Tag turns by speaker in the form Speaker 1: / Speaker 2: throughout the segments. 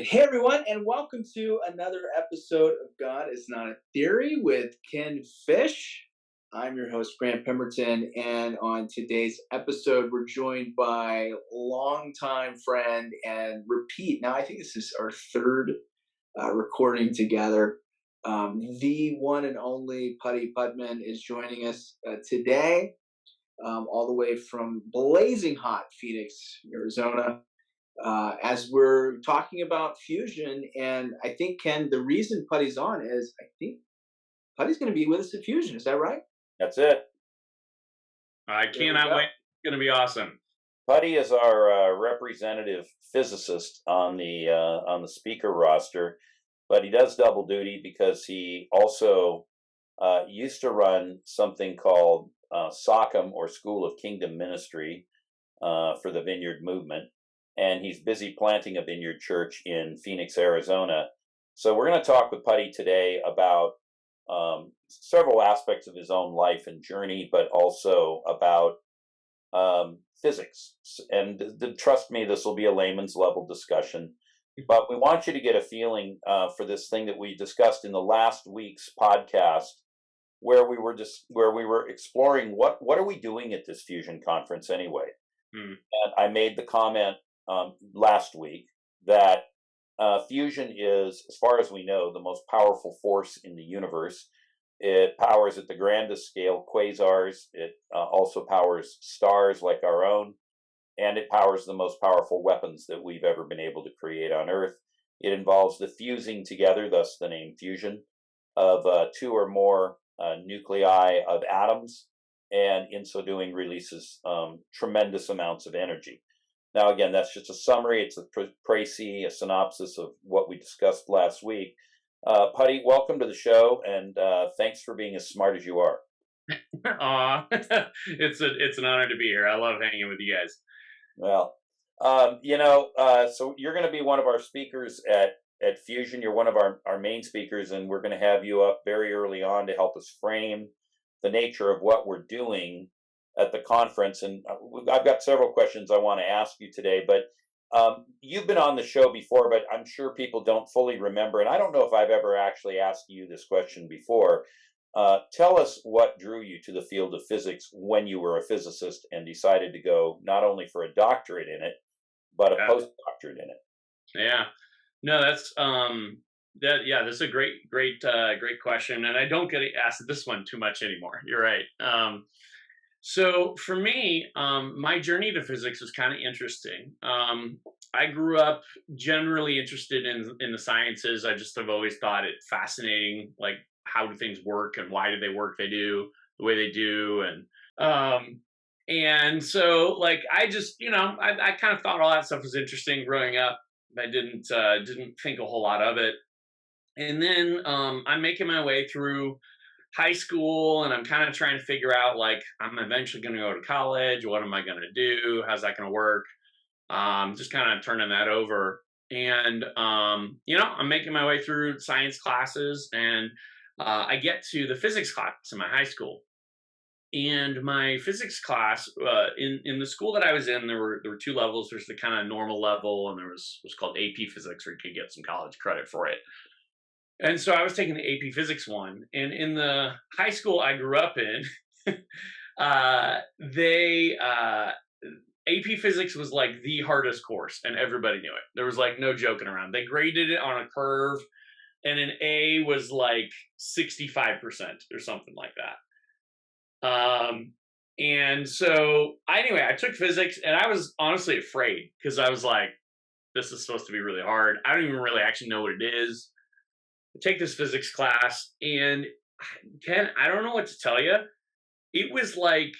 Speaker 1: Hey everyone, and welcome to another episode of God is Not a Theory with Ken Fish. I'm your host, Grant Pemberton, and on today's episode, we're joined by longtime friend and repeat. Now, I think this is our third recording together. The one and only Putty Putman is joining us today, all the way from blazing hot Phoenix, Arizona, as we're talking about fusion. And I think, Ken, the reason Putty's on is I think Putty's going to be with us at Fusion. Is that right?
Speaker 2: That's it.
Speaker 3: I cannot wait. It's going to be awesome.
Speaker 2: Putty is our representative physicist on the speaker roster, but he does double duty because he also used to run something called SOCM, or School of Kingdom Ministry, for the Vineyard Movement, and he's busy planting a vineyard church in Phoenix, Arizona. So we're going to talk with Putty today about several aspects of his own life and journey, but also about physics. And trust me, this will be a layman's level discussion, but we want you to get a feeling for this thing that we discussed in the last week's podcast, where we were exploring what are we doing at this fusion conference anyway. And I made the comment last week that fusion is, as far as we know, the most powerful force in the universe. It powers at the grandest scale quasars. It also powers stars like our own, and it powers the most powerful weapons that we've ever been able to create on Earth. It involves the fusing together, thus the name fusion, of two or more nuclei of atoms, and in so doing releases tremendous amounts of energy. Now, again, that's just a summary. It's a précis, a synopsis of what we discussed last week. Putty, welcome to the show, and thanks for being as smart as you are.
Speaker 3: Aw, it's an honor to be here. I love hanging with you guys.
Speaker 2: Well, so you're going to be one of our speakers at Fusion. You're one of our main speakers, and we're going to have you up very early on to help us frame the nature of what we're doing at the conference. And I've got several questions I want to ask you today, but you've been on the show before, but I'm sure people don't fully remember. And I don't know if I've ever actually asked you this question before. Tell us what drew you to the field of physics when you were a physicist and decided to go not only for a doctorate in it, but a postdoctorate in it.
Speaker 3: Yeah, no, that's that's a great question. And I don't get asked this one too much anymore. You're right. So for me, my journey to physics was kind of interesting. I grew up generally interested in the sciences. I just have always thought it fascinating, like how do things work and why do they work the way they do. And so like, I just, I kind of thought all that stuff was interesting growing up. I didn't think a whole lot of it. And then I'm making my way through high school, and I'm kind of trying to figure out, like, I'm eventually going to go to college. What am I going to do? How's that going to work? Just kind of turning that over. And, I'm making my way through science classes, and I get to the physics class in my high school. And my physics class, in the school that I was in, there were two levels. There's the kind of normal level, and there was what's called AP Physics, where you could get some college credit for it. And so I was taking the AP Physics one, and in the high school I grew up in, AP Physics was like the hardest course, and everybody knew it. There was like no joking around. They graded it on a curve, and an A was like 65% or something like that. And so anyway, I took physics, and I was honestly afraid because I was like, this is supposed to be really hard. I don't even really actually know what it is. Take this physics class, and Ken, I don't know what to tell you. It was like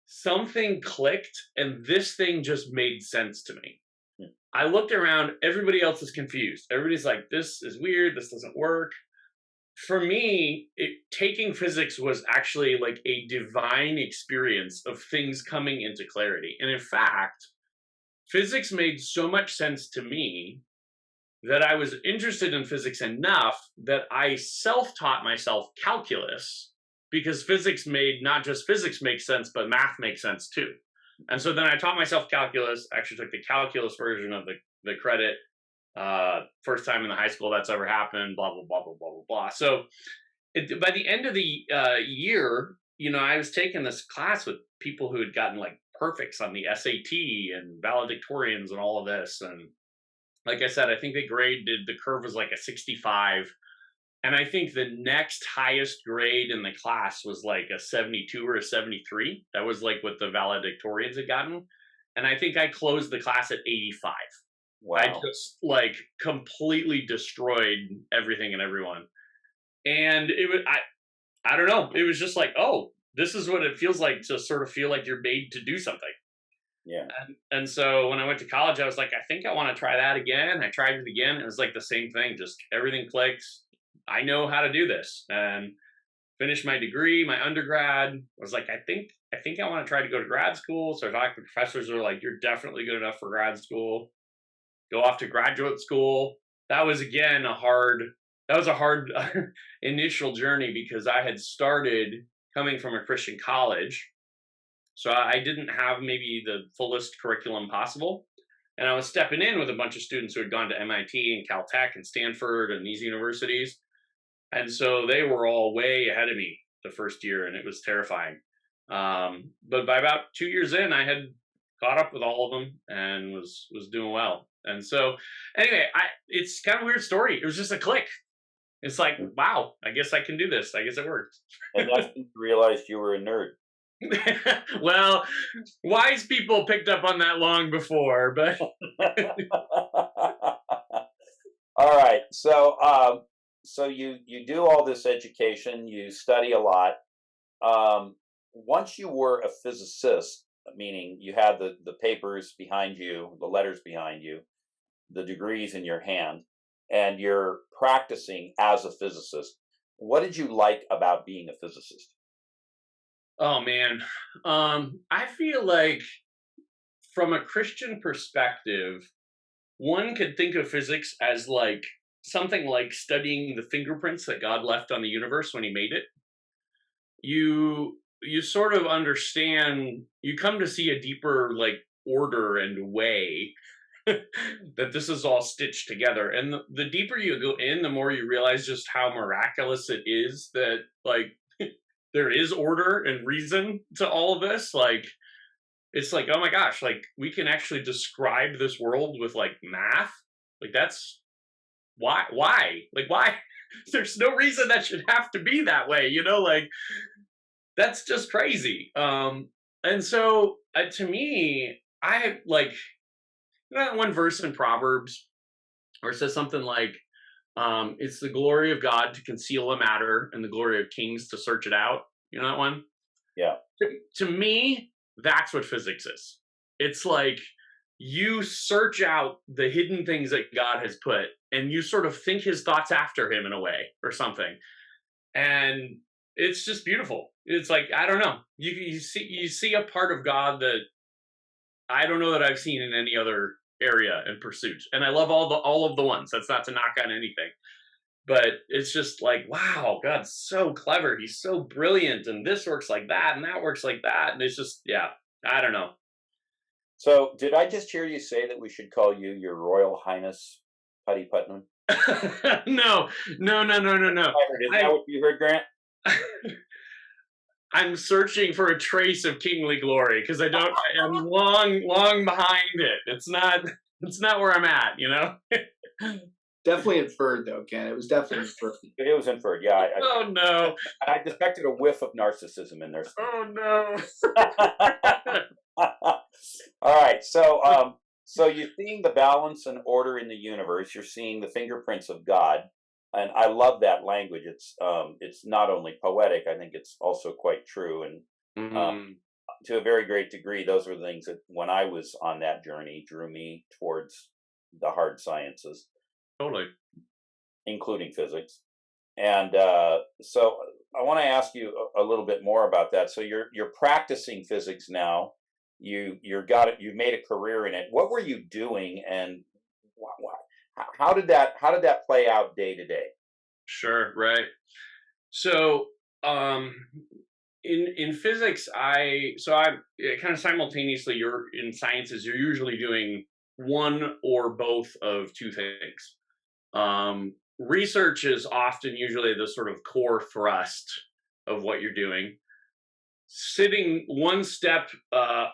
Speaker 3: something clicked, and this thing just made sense to me. I looked around, everybody else is confused. Everybody's like, this is weird, this doesn't work. For me, taking physics was actually like a divine experience of things coming into clarity. And in fact, physics made so much sense to me that I was interested in physics enough that I self-taught myself calculus, because physics made not just physics make sense, but math makes sense too. And so then I taught myself calculus, actually took the calculus version of the credit, First time in the high school that's ever happened. Blah blah blah blah blah blah blah. So by the end of the year, I was taking this class with people who had gotten like perfects on the SAT and valedictorians and all of this. And like I said, I think they graded the curve was like a 65. And I think the next highest grade in the class was like a 72 or a 73. That was like what the valedictorians had gotten. And I think I closed the class at 85. I
Speaker 2: Wow.
Speaker 3: just like completely destroyed everything and everyone. And it was, I don't know. It was just like, oh, this is what it feels like to sort of feel like you're made to do something.
Speaker 2: Yeah.
Speaker 3: And so when I went to college, I was like, I think I want to try that again. I tried it again. It was like the same thing. Just everything clicks. I know how to do this, and finished my degree, my undergrad. I was like, I think I want to try to go to grad school. So I talked to professors who were like, you're definitely good enough for grad school. Go off to graduate school. That was again that was a hard initial journey because I had started coming from a Christian college. So I didn't have maybe the fullest curriculum possible. And I was stepping in with a bunch of students who had gone to MIT and Caltech and Stanford and these universities. And so they were all way ahead of me the first year, and it was terrifying. But by about 2 years in, I had caught up with all of them and was doing well. And so, anyway, it's kind of a weird story. It was just a click. It's like, wow, I guess I can do this. I guess it worked.
Speaker 2: And that's when you realized you were a nerd.
Speaker 3: Well, wise people picked up on that long before, but
Speaker 2: All right. So you do all this education, you study a lot. Once you were a physicist, meaning you had the papers behind you, the letters behind you, the degrees in your hand, and you're practicing as a physicist, what did you like about being a physicist?
Speaker 3: oh man, I feel like from a Christian perspective, one could think of physics as like something like studying the fingerprints that God left on the universe when he made it. You sort of understand, you come to see a deeper like order and way that this is all stitched together. And the deeper you go in, the more you realize just how miraculous it is that like there is order and reason to all of this. Like it's like, oh my gosh, like we can actually describe this world with like math. Like that's like why there's no reason that should have to be that way, like that's just crazy. And so to me, I like that one verse in Proverbs where it says something like, it's the glory of God to conceal a matter and the glory of kings to search it out. You know that one?
Speaker 2: Yeah.
Speaker 3: To me, that's what physics is. It's like you search out the hidden things that God has put and you sort of think his thoughts after him in a way or something. And it's just beautiful. It's like, I don't know. You see a part of God that I don't know that I've seen in any other area and pursuit. And I love all of the ones. That's not to knock on anything. But it's just like, wow, God's so clever. He's so brilliant. And this works like that, and that works like that. And it's just, yeah, I don't know.
Speaker 2: So did I just hear you say that we should call you Your Royal Highness Putty Putman?
Speaker 3: No.
Speaker 2: Is that what you heard, Grant?
Speaker 3: I'm searching for a trace of kingly glory because I'm long behind it. It's not where I'm at.
Speaker 1: Definitely inferred, though, Ken. It was definitely inferred.
Speaker 2: It was inferred, yeah.
Speaker 3: Oh no!
Speaker 2: I detected a whiff of narcissism in there.
Speaker 3: Oh no!
Speaker 2: All right, so you're seeing the balance and order in the universe. You're seeing the fingerprints of God, and I love that language. It's not only poetic. I think it's also quite true, and to a very great degree, those were the things that, when I was on that journey, drew me towards the hard sciences.
Speaker 3: Totally.
Speaker 2: Including physics. And so I want to ask you a little bit more about that. So you're practicing physics now. You've made a career in it. What were you doing, and how did that play out day to day?
Speaker 3: Sure, right. So in physics, I kind of simultaneously, you're in sciences, you're usually doing one or both of two things. Research is often usually the sort of core thrust of what you're doing. Sitting one step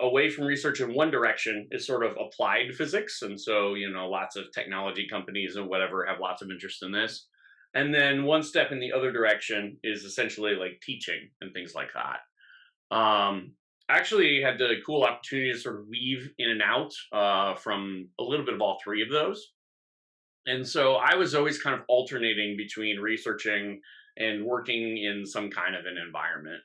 Speaker 3: away from research in one direction is sort of applied physics. And so, lots of technology companies and whatever have lots of interest in this. And then one step in the other direction is essentially like teaching and things like that. Actually had the cool opportunity to sort of weave in and out from a little bit of all three of those. And so I was always kind of alternating between researching and working in some kind of an environment.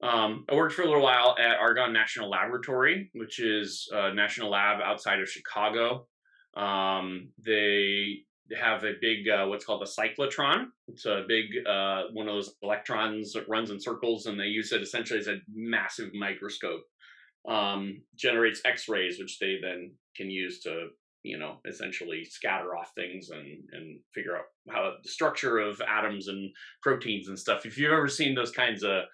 Speaker 3: I worked for a little while at Argonne National Laboratory, which is a national lab outside of Chicago. They have a big, what's called a cyclotron. It's a big, one of those electrons that runs in circles, and they use it essentially as a massive microscope. Generates X-rays, which they then can use to, essentially scatter off things and figure out how the structure of atoms and proteins and stuff. If you've ever seen those kinds of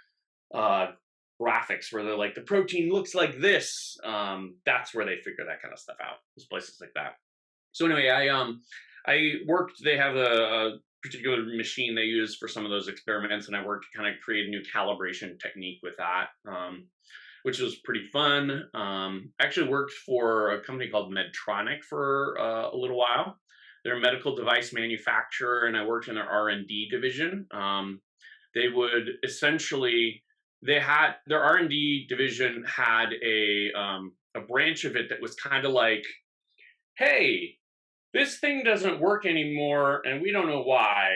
Speaker 3: graphics where they're like, the protein looks like this, that's where they figure that kind of stuff out. There's places like that. So anyway, I worked. They have a particular machine they use for some of those experiments, and I worked to kind of create a new calibration technique with that, which was pretty fun. Actually worked for a company called Medtronic for a little while. They're a medical device manufacturer, and I worked in their R&D division. They would essentially, their R&D division had a branch of it that was kind of like, hey, this thing doesn't work anymore and we don't know why.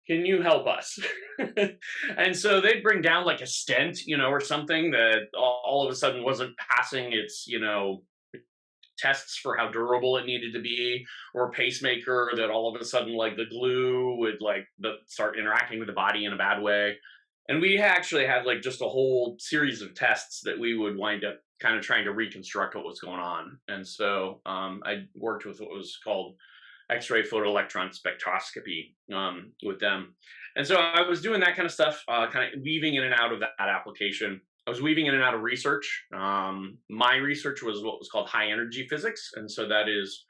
Speaker 3: Can you help us? And so they'd bring down like a stent, or something that all of a sudden wasn't passing its, tests for how durable it needed to be, or a pacemaker that all of a sudden like the glue would like start interacting with the body in a bad way. And we actually had like just a whole series of tests that we would wind up kind of trying to reconstruct what was going on. And so I worked with what was called X-ray photoelectron spectroscopy with them. And so I was doing that kind of stuff, kind of weaving in and out of that application. I was weaving in and out of research. My research was what was called high energy physics. And so that is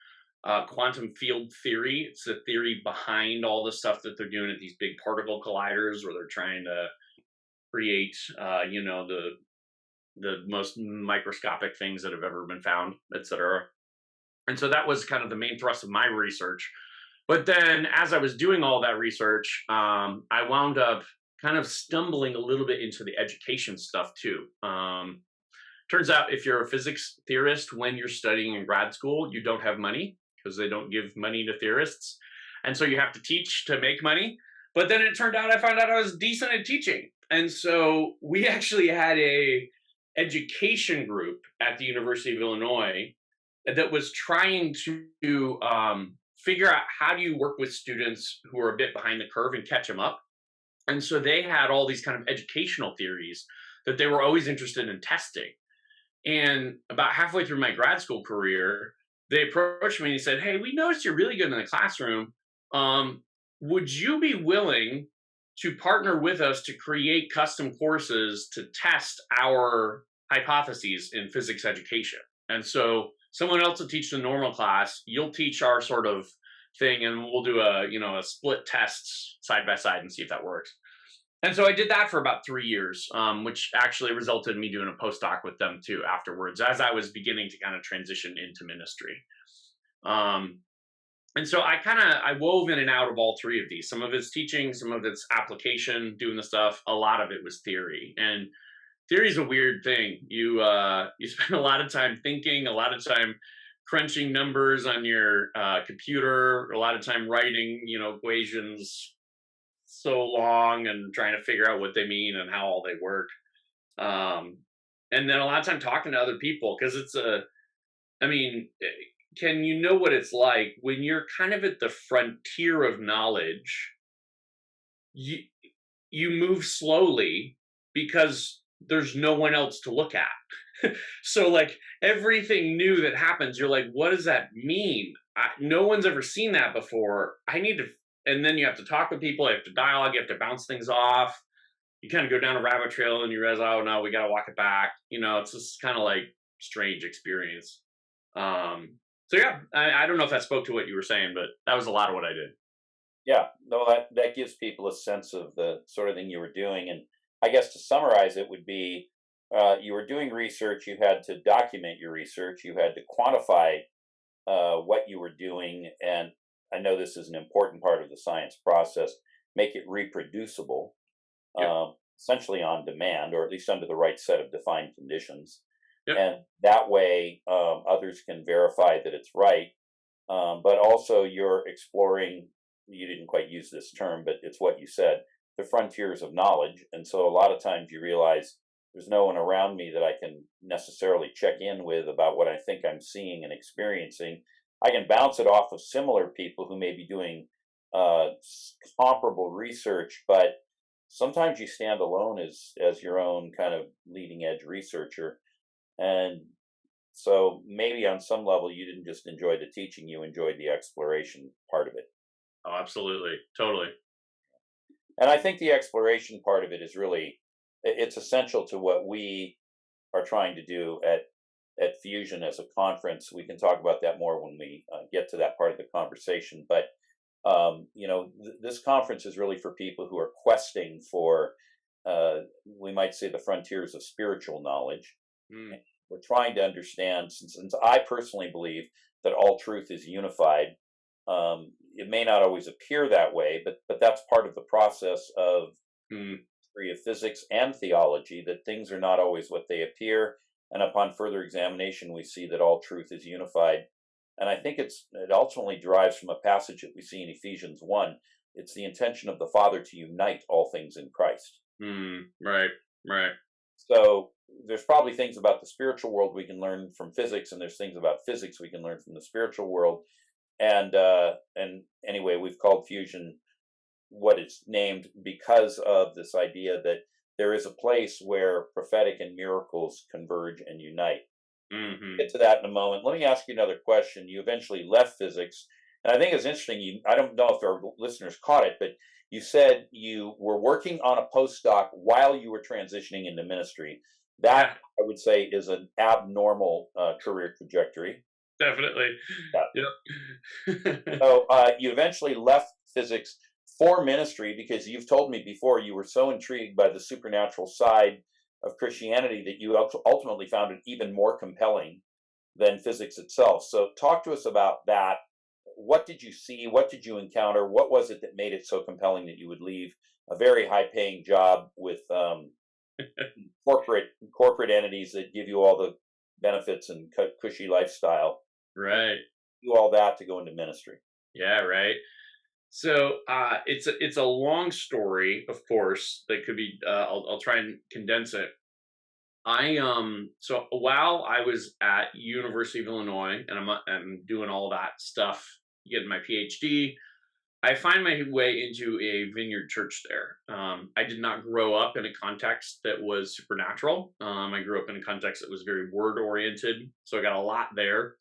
Speaker 3: quantum field theory. It's the theory behind all the stuff that they're doing at these big particle colliders where they're trying to create, the most microscopic things that have ever been found, et cetera. And so that was kind of the main thrust of my research. But then as I was doing all that research, I wound up kind of stumbling a little bit into the education stuff too. Turns out if you're a physics theorist, when you're studying in grad school, you don't have money because they don't give money to theorists. And so you have to teach to make money. But then it turned out I found out I was decent at teaching. And so we actually had a education group at the University of Illinois that was trying to figure out how do you work with students who are a bit behind the curve and catch them up. And so they had all these kind of educational theories that they were always interested in testing. And about halfway through my grad school career, they approached me and said, hey, we noticed you're really good in the classroom. Would you be willing to partner with us to create custom courses to test our hypotheses in physics education? And so someone else will teach the normal class, you'll teach our sort of thing, and we'll do a split tests side by side and see if that works. And so I did that for about 3 years, which actually resulted in me doing a postdoc with them too afterwards, as I was beginning to kind of transition into ministry. And so I wove in and out of all three of these. Some of it's teaching, some of it's application, doing the stuff. A lot of it was theory. And theory is a weird thing. You spend a lot of time thinking, a lot of time crunching numbers on your computer, a lot of time writing, equations so long and trying to figure out what they mean and how all they work. And then a lot of time talking to other people, because can you know what it's like when you're kind of at the frontier of knowledge? You move slowly because there's no one else to look at. So like everything new that happens, you're like, what does that mean? No one's ever seen that before. And then you have to talk with people, you have to dialogue, you have to bounce things off. You kind of go down a rabbit trail and you realize, oh no, we got to walk it back. It's just kind of like strange experience. So yeah, I don't know if that spoke to what you were saying, but that was a lot of what I did.
Speaker 2: Yeah, no, that gives people a sense of the sort of thing you were doing. And I guess to summarize it would be, you were doing research, you had to document your research, you had to quantify what you were doing, and I know this is an important part of the science process, make it reproducible,
Speaker 3: Yep.
Speaker 2: essentially on demand, or at least under the right set of defined conditions.
Speaker 3: Yep.
Speaker 2: And that way, others can verify that it's right. But also, you're exploring, you didn't quite use this term, but it's what you said, the frontiers of knowledge. And so, a lot of times, you realize there's no one around me that I can necessarily check in with about what I think I'm seeing and experiencing. I can bounce it off of similar people who may be doing comparable research, but sometimes you stand alone as your own kind of leading edge researcher. And so maybe on some level you didn't just enjoy the teaching, you enjoyed the exploration part of it.
Speaker 3: Oh, absolutely, totally.
Speaker 2: And I think the exploration part of it is really, it's essential to what we are trying to do at Fusion as a conference. We can talk about that more when we get to that part of the conversation. But this conference is really for people who are questing for, we might say, the frontiers of spiritual knowledge.
Speaker 3: Mm.
Speaker 2: We're trying to understand, since I personally believe that all truth is unified. It may not always appear that way, but that's part of the process of
Speaker 3: Mm.
Speaker 2: history of physics and theology, that things are not always what they appear. And upon further examination, we see that all truth is unified. And I think it ultimately derives from a passage that we see in Ephesians 1. It's the intention of the Father to unite all things in Christ.
Speaker 3: Mm. Right. Right.
Speaker 2: So there's probably things about the spiritual world we can learn from physics, and there's things about physics we can learn from the spiritual world. And anyway, we've called Fusion what it's named because of this idea that there is a place where prophetic and miracles converge and unite.
Speaker 3: Mm-hmm.
Speaker 2: Get to that in a moment. Let me ask you another question. You eventually left physics, and I think it's interesting. I don't know if our listeners caught it, but you said you were working on a postdoc while you were transitioning into ministry.
Speaker 3: Yeah,
Speaker 2: That, I would say, is an abnormal career trajectory.
Speaker 3: definitely.
Speaker 2: Yeah.
Speaker 3: Yep.
Speaker 2: So you eventually left physics for ministry because you've told me before you were so intrigued by the supernatural side of Christianity that you ultimately found it even more compelling than physics itself. So talk to us about that. What did you see? What did you encounter? What was it that made it so compelling that you would leave a very high-paying job with corporate entities that give you all the benefits and cushy lifestyle?
Speaker 3: Right.
Speaker 2: Do all that to go into ministry.
Speaker 3: Yeah. Right. So it's a long story, of course. That could be. I'll try and condense it. So while I was at University of Illinois and I'm doing all that stuff, getting my PhD, I find my way into a vineyard church there. I did not grow up in a context that was supernatural. I grew up in a context that was very word oriented, so I got a lot there.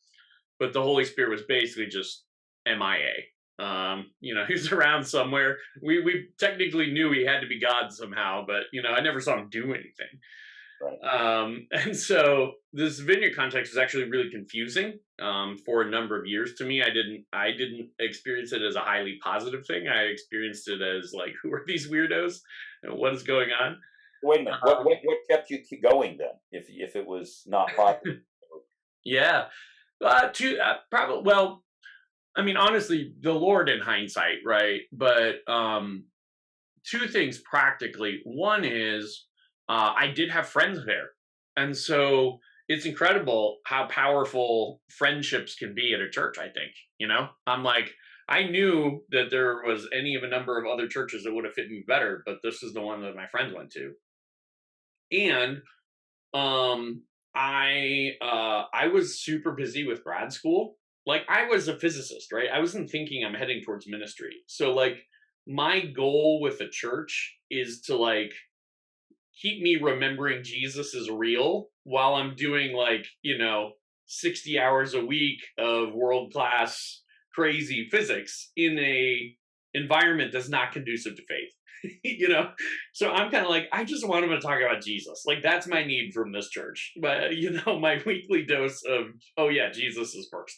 Speaker 3: But the Holy Spirit was basically just MIA. He was around somewhere. We technically knew he had to be God somehow, but I never saw him do anything.
Speaker 2: Right.
Speaker 3: And so this vineyard context was actually really confusing for a number of years to me. I didn't experience it as a highly positive thing. I experienced it as like, who are these weirdos? And what is going on?
Speaker 2: Wait a minute. What kept you going then? If it was not positive?
Speaker 3: Yeah, probably. Well, I mean, honestly, the Lord in hindsight, right? But two things practically. One is I did have friends there. And so it's incredible how powerful friendships can be at a church, I think. I'm like, I knew that there was any of a number of other churches that would have fit me better, but this is the one that my friends went to. And um I was super busy with grad school. Like I was a physicist, right? I wasn't thinking I'm heading towards ministry. So like my goal with the church is to like keep me remembering Jesus is real while I'm doing 60 hours a week of world class crazy physics in a environment that's not conducive to faith. So I'm kind of like, I just want them to talk about Jesus. Like that's my need from this church. But my weekly dose of, oh yeah, Jesus is first.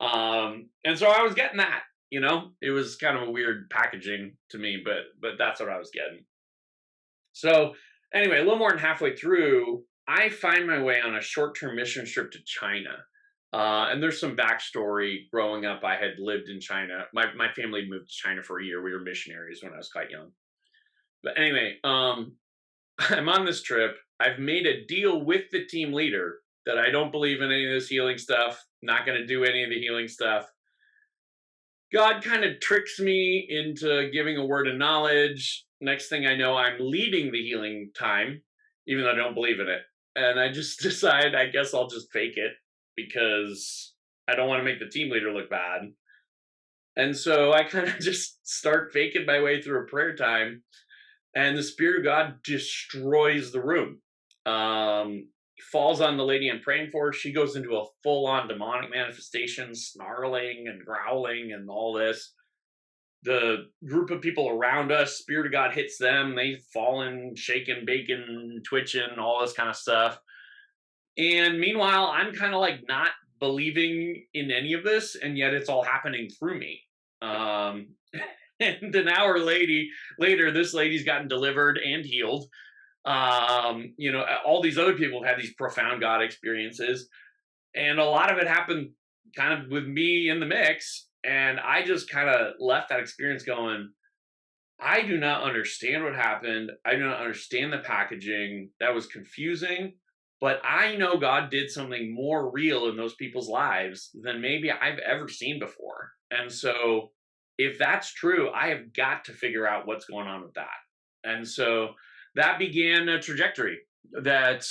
Speaker 3: And so I was getting that, it was kind of a weird packaging to me, but that's what I was getting. So anyway, a little more than halfway through, I find my way on a short-term mission trip to China. And there's some backstory. Growing up, I had lived in China. My family moved to China for a year. We were missionaries when I was quite young. But anyway, I'm on this trip. I've made a deal with the team leader that I don't believe in any of this healing stuff, not going to do any of the healing stuff. God kind of tricks me into giving a word of knowledge. Next thing I know, I'm leading the healing time, even though I don't believe in it. And I just decide, I guess I'll just fake it because I don't want to make the team leader look bad. And so I kind of just start faking my way through a prayer time, and the Spirit of God destroys the room. Falls on the lady I'm praying for. She goes into a full-on demonic manifestation, snarling and growling and all this. The group of people around us, Spirit of God hits them. They falling, shaking, baking, twitching, all this kind of stuff. And meanwhile, I'm kind of like not believing in any of this, and yet it's all happening through me. And an hour later, this lady's gotten delivered and healed. All these other people have had these profound God experiences, and a lot of it happened kind of with me in the mix. And I just kind of left that experience going, I do not understand what happened. I do not understand the packaging. That was confusing, but I know God did something more real in those people's lives than maybe I've ever seen before. And so if that's true, I have got to figure out what's going on with that. And so that began a trajectory that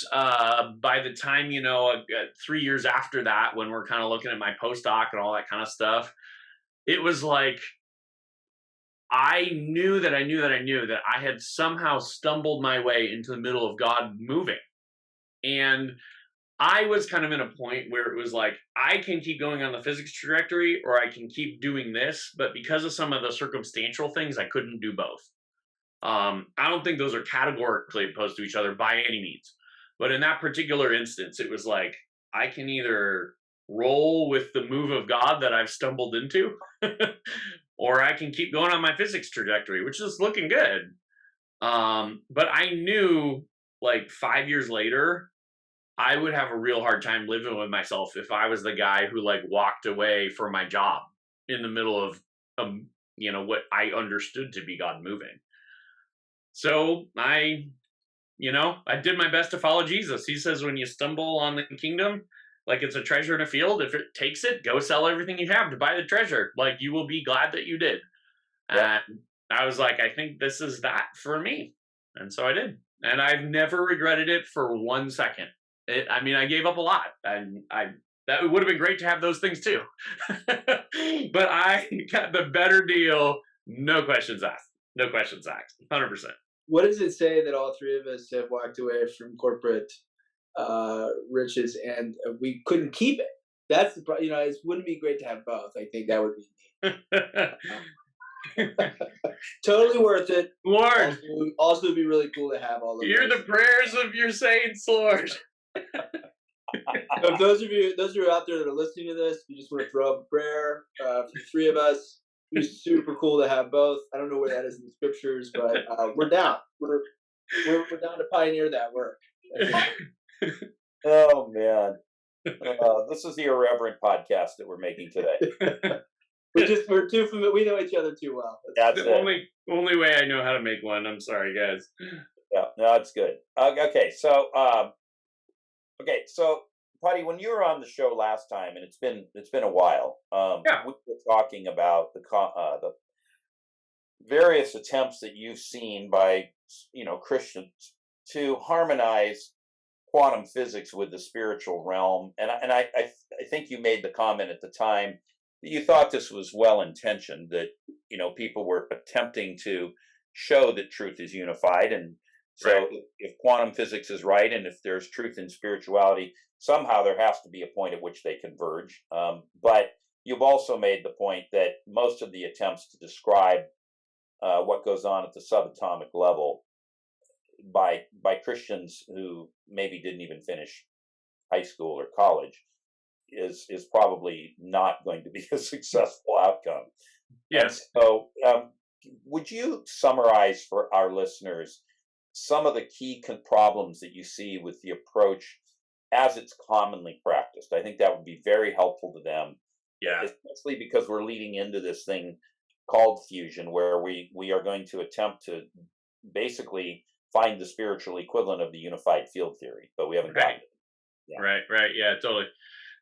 Speaker 3: by the time, 3 years after that, when we're kind of looking at my postdoc and all that kind of stuff, it was like, I knew that I had somehow stumbled my way into the middle of God moving. And I was kind of in a point where it was like, I can keep going on the physics trajectory or I can keep doing this. But because of some of the circumstantial things, I couldn't do both. I don't think those are categorically opposed to each other by any means. But in that particular instance, it was like, I can either roll with the move of God that I've stumbled into, or I can keep going on my physics trajectory, which is looking good. But I knew like 5 years later, I would have a real hard time living with myself if I was the guy who like walked away from my job in the middle of, what I understood to be God moving. So I did my best to follow Jesus. He says, when you stumble on the kingdom, like it's a treasure in a field, if it takes it, go sell everything you have to buy the treasure. Like you will be glad that you did. Yeah. And I was like, I think this is that for me. And so I did. And I've never regretted it for 1 second. I gave up a lot. And that would have been great to have those things too. But I got the better deal. No questions asked. 100%.
Speaker 1: What does it say that all three of us have walked away from corporate riches and we couldn't keep it? That's the problem. It wouldn't be great to have both. I think that would be totally worth it.
Speaker 3: Lord,
Speaker 1: also be really cool to have all of
Speaker 3: Hear the prayers of your saints, Lord.
Speaker 1: If those of you out there that are listening to this, you just want to throw up a prayer for the three of us. It'd be super cool to have both. I don't know where that is in the scriptures, but we're down. We're down to pioneer that work.
Speaker 2: Oh man, this is the irreverent podcast that we're making today.
Speaker 1: We're too familiar. We know each other too well.
Speaker 3: That's the only way I know how to make one. I'm sorry, guys.
Speaker 2: Yeah, no, it's good. Okay, so Putty, when you were on the show last time, and it's been a while, we were talking about the various attempts that you've seen by Christians to harmonize quantum physics with the spiritual realm, and I think you made the comment at the time that you thought this was well intentioned, that people were attempting to show that truth is unified, and so right. If quantum physics is right, and if there's truth in spirituality, somehow there has to be a point at which they converge. But you've also made the point that most of the attempts to describe what goes on at the subatomic level by Christians who maybe didn't even finish high school or college is probably not going to be a successful outcome. And
Speaker 3: Yes.
Speaker 2: so, would you summarize for our listeners some of the key problems that you see with the approach as it's commonly practiced? I think that would be very helpful to them,
Speaker 3: Yeah.
Speaker 2: especially because we're leading into this thing called fusion, where we are going to attempt to basically find the spiritual equivalent of the unified field theory, but we haven't gotten
Speaker 3: Right.
Speaker 2: it. Yeah.
Speaker 3: Right. Yeah, totally.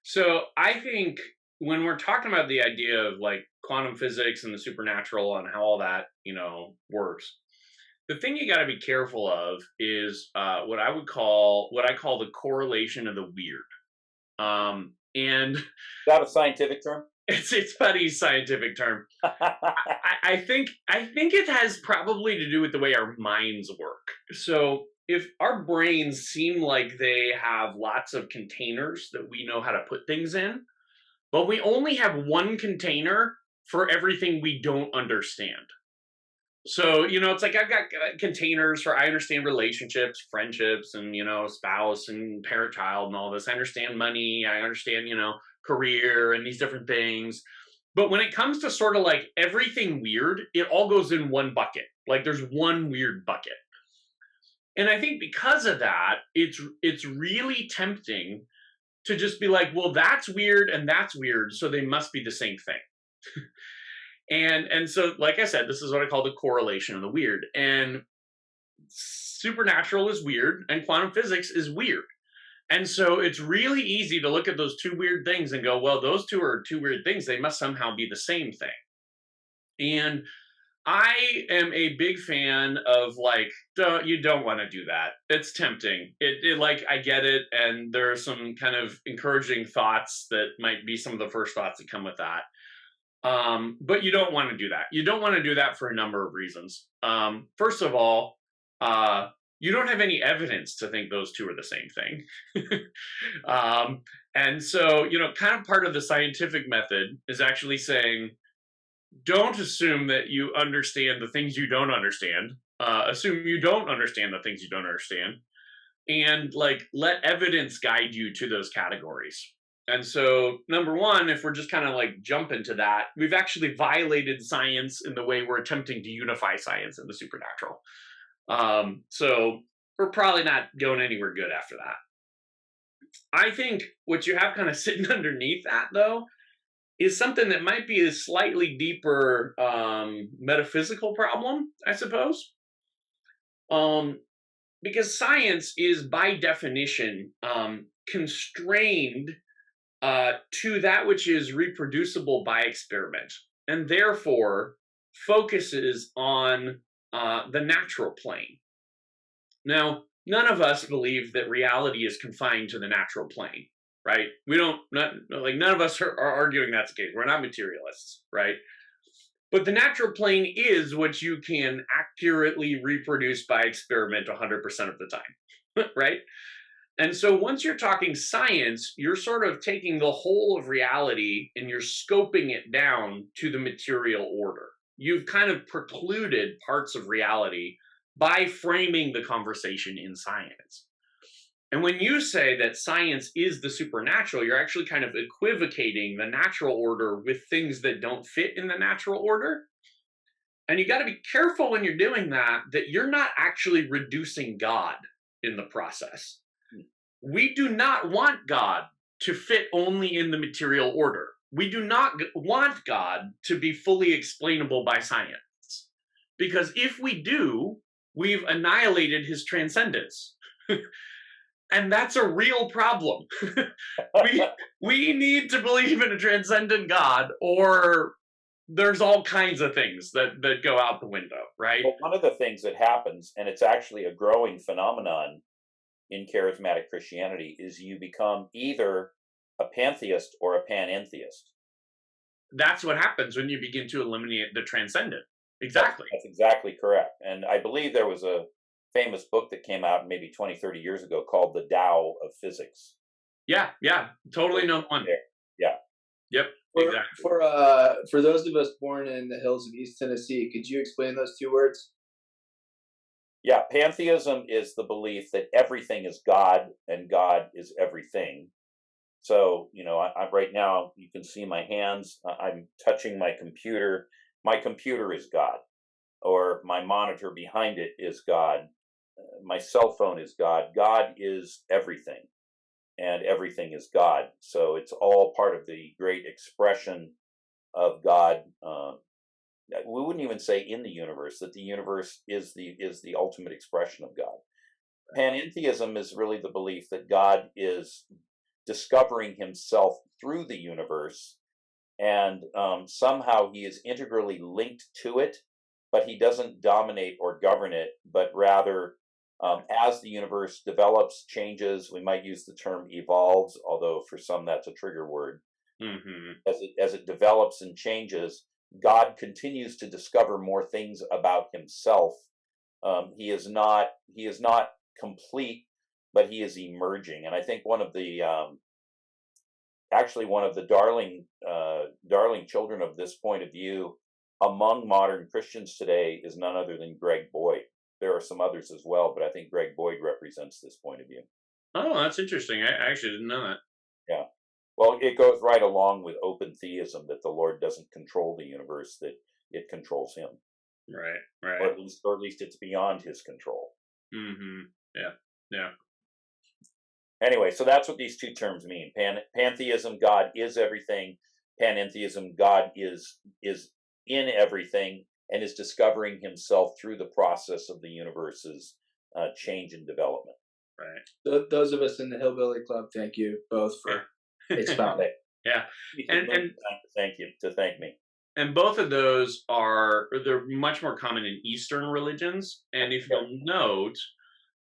Speaker 3: So I think when we're talking about the idea of like quantum physics and the supernatural and how all that, works, the thing you got to be careful of is what I call the correlation of the weird. And
Speaker 2: Is that a scientific term?
Speaker 3: it's Putty's scientific term. I think it has probably to do with the way our minds work. So if our brains seem like they have lots of containers that we know how to put things in, but we only have one container for everything we don't understand. So, it's like I've got containers for I understand relationships, friendships, and, spouse and parent child and all this. I understand money. I understand, career and these different things. But when it comes to sort of like everything weird, it all goes in one bucket. Like there's one weird bucket. And I think because of that, it's really tempting to just be like, well, that's weird and that's weird, so they must be the same thing. And so, like I said, this is what I call the correlation of the weird. And supernatural is weird, and quantum physics is weird. And so it's really easy to look at those two weird things and go, well, those two are two weird things. They must somehow be the same thing. And I am a big fan of like, you don't want to do that. It's tempting. It like, I get it. And there are some kind of encouraging thoughts that might be some of the first thoughts that come with that. But you don't want to do that. You don't want to do that for a number of reasons. First of all, you don't have any evidence to think those two are the same thing. And so, kind of part of the scientific method is actually saying, don't assume that you understand the things you don't understand. Assume you don't understand the things you don't understand. And like, let evidence guide you to those categories. And so, number one, if we're just kind of like jump into that, we've actually violated science in the way we're attempting to unify science and the supernatural. So we're probably not going anywhere good after that. I think what you have kind of sitting underneath that, though, is something that might be a slightly deeper metaphysical problem, I suppose. Because science is, by definition, constrained to that which is reproducible by experiment, and therefore focuses on the natural plane. Now, none of us believe that reality is confined to the natural plane, right? None of us are arguing that's the case. We're not materialists, right? But the natural plane is what you can accurately reproduce by experiment 100% of the time, right? And so once you're talking science, you're sort of taking the whole of reality and you're scoping it down to the material order. You've kind of precluded parts of reality by framing the conversation in science. And when you say that science is the supernatural, you're actually kind of equivocating the natural order with things that don't fit in the natural order. And you got to be careful when you're doing that you're not actually reducing God in the process. We do not want God to fit only in the material order. We do not want God to be fully explainable by science. Because if we do, we've annihilated his transcendence. And that's a real problem. we need to believe in a transcendent God, or there's all kinds of things that go out the window, right?
Speaker 2: Well, one of the things that happens, and it's actually a growing phenomenon in charismatic Christianity, is you become either a pantheist or a panentheist.
Speaker 3: That's what happens when you begin to eliminate the transcendent. Exactly.
Speaker 2: That's exactly correct. And I believe there was a famous book that came out maybe 20, 30 years ago called The Tao of Physics.
Speaker 3: Yeah, totally no one.
Speaker 2: Yeah.
Speaker 3: Yep, exactly.
Speaker 1: For those of us born in the hills of East Tennessee, could you explain those two words?
Speaker 2: Yeah, pantheism is the belief that everything is God and God is everything. So, right now you can see my hands. I'm touching my computer. My computer is God, or my monitor behind it is God. My cell phone is God. God is everything, and everything is God. So it's all part of the great expression of God. We wouldn't even say in the universe, that the universe is the ultimate expression of God. Panentheism is really the belief that God is discovering himself through the universe, and somehow he is integrally linked to it, but he doesn't dominate or govern it, but rather, as the universe develops, changes, we might use the term evolves, although for some that's a trigger word. As it develops and changes, God continues to discover more things about himself. He is not complete, but he is emerging. And I think one of the actually one of the darling children of this point of view among modern Christians today is none other than Greg Boyd. There are some others as well, but I think Greg Boyd represents this point of view.
Speaker 3: Oh, that's interesting. I actually didn't know that.
Speaker 2: Yeah. Well, it goes right along with open theism, that the Lord doesn't control the universe, that it controls him.
Speaker 3: Right,
Speaker 2: Or
Speaker 3: right.
Speaker 2: at least it's beyond his control.
Speaker 3: Yeah, yeah.
Speaker 2: Anyway, so that's what these two terms mean. Pantheism, God is everything. Panentheism, God is in everything and is discovering himself through the process of the universe's change and development.
Speaker 3: Right.
Speaker 1: Those of us in the Hillbilly Club, thank you both for expounding.
Speaker 3: Yeah. And
Speaker 2: Thank me.
Speaker 3: and both of those they're much more common in Eastern religions. And if you'll note,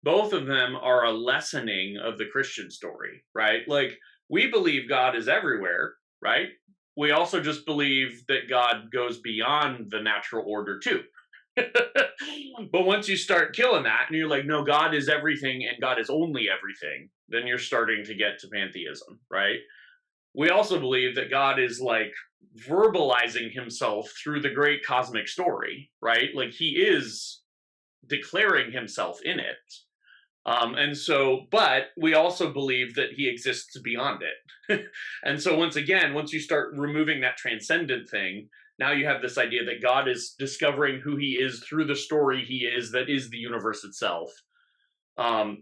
Speaker 3: both of them are a lessening of the Christian story, right? Like, we believe God is everywhere, right? We also just believe that God goes beyond the natural order too. But once you start killing that and you're like, no, God is everything and God is only everything, then you're starting to get to pantheism, right? We also believe that God is like verbalizing himself through the great cosmic story, right? Like, he is declaring himself in it. But we also believe that he exists beyond it. And so once you start removing that transcendent thing, now you have this idea that God is discovering who he is through the story he is, that is the universe itself.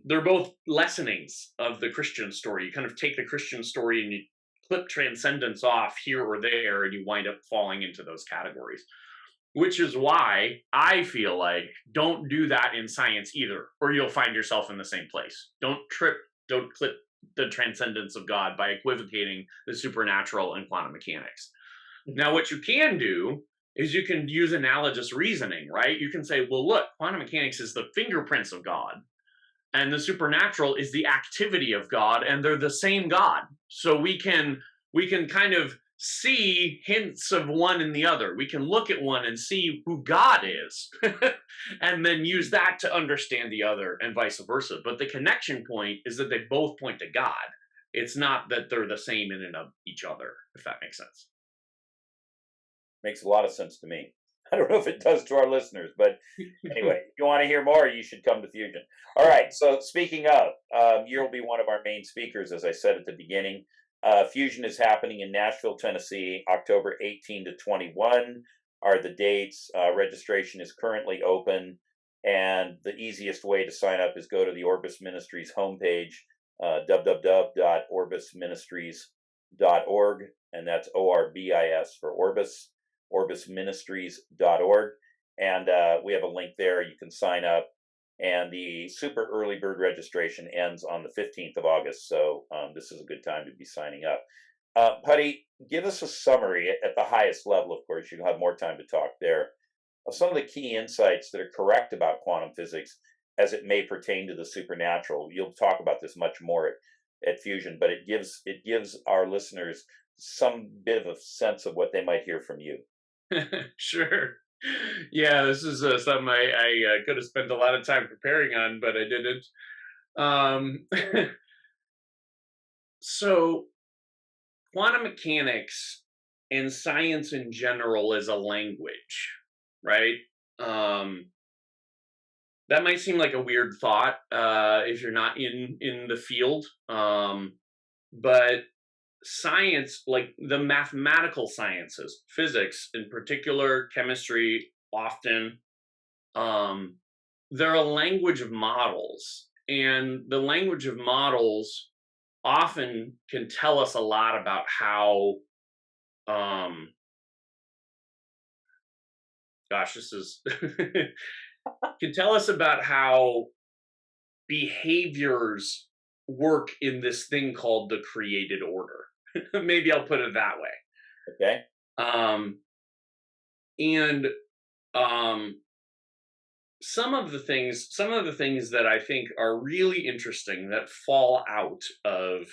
Speaker 3: They're both lessenings of the Christian story. You kind of take the Christian story and you clip transcendence off here or there, and you wind up falling into those categories. Which is why I feel like don't do that in science either, or you'll find yourself in the same place. Don't clip the transcendence of God by equivocating the supernatural and quantum mechanics. Now, what you can do is you can use analogous reasoning, right? You can say, well, look, quantum mechanics is the fingerprints of God, and the supernatural is the activity of God, and they're the same God. So we can kind of see hints of one in the other. We can look at one and see who God is, and then use that to understand the other, and vice versa. But the connection point is that they both point to God. It's not that they're the same in and of each other, if that makes sense.
Speaker 2: Makes a lot of sense to me. I don't know if it does to our listeners, but anyway, if you want to hear more, you should come to Fusion. All right, so speaking of, you'll be one of our main speakers, as I said at the beginning. Fusion is happening in Nashville, Tennessee, October 18 to 21 are the dates. Registration is currently open, and the easiest way to sign up is go to the Orbis Ministries homepage, www.orbisministries.org, and that's ORBIS for Orbis, orbisministries.org. And we have a link there. You can sign up. And the super early bird registration ends on the 15th of August. So this is a good time to be signing up. Putty, give us a summary at the highest level, of course. You'll have more time to talk there, of some of the key insights that are correct about quantum physics as it may pertain to the supernatural. You'll talk about this much more at Fusion, but it gives our listeners some bit of a sense of what they might hear from you.
Speaker 3: Sure. Yeah, this is something I could have spent a lot of time preparing on, but I didn't. So, quantum mechanics and science in general is a language, right? That might seem like a weird thought if you're not in the field, but science, like the mathematical sciences, physics in particular, chemistry often, um, they're a language of models. And the language of models often can tell us a lot about how, um, gosh, this is, can tell us about how behaviors work in this thing called the created order. Maybe I'll put it that way.
Speaker 2: Okay.
Speaker 3: Um, and um, some of the things that I think are really interesting that fall out of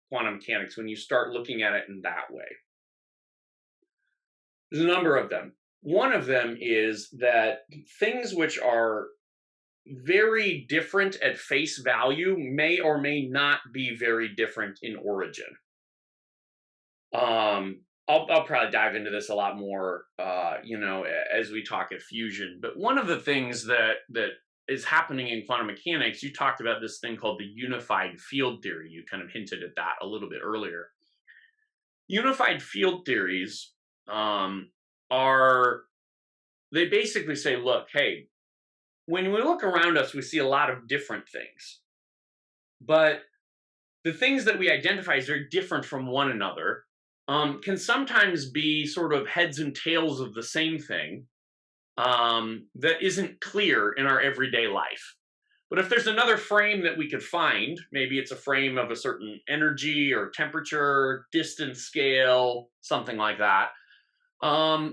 Speaker 3: quantum mechanics when you start looking at it in that way. There's a number of them. One of them is that things which are very different at face value may or may not be very different in origin. I'll probably dive into this a lot more, as we talk at fusion. But one of the things that is happening in quantum mechanics, you talked about this thing called the unified field theory. You kind of hinted at that a little bit earlier. Unified field theories they basically say, look, hey, when we look around us, we see a lot of different things, but the things that we identify as very different from one another can sometimes be sort of heads and tails of the same thing that isn't clear in our everyday life. But if there's another frame that we could find, maybe it's a frame of a certain energy or temperature, distance scale, something like that,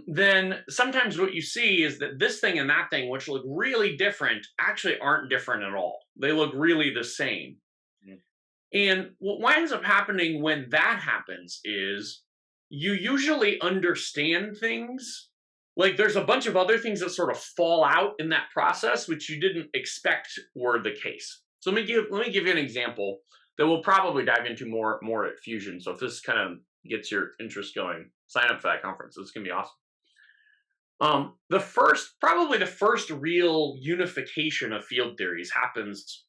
Speaker 3: then sometimes what you see is that this thing and that thing, which look really different, actually aren't different at all. They look really the same. Mm. And what winds up happening when that happens is you usually understand things. Like there's a bunch of other things that sort of fall out in that process, which you didn't expect were the case. So let me give you an example that we'll probably dive into more at Fusion. So if this kind of gets your interest going, sign up for that conference. It's gonna be awesome. Probably the first real unification of field theories happens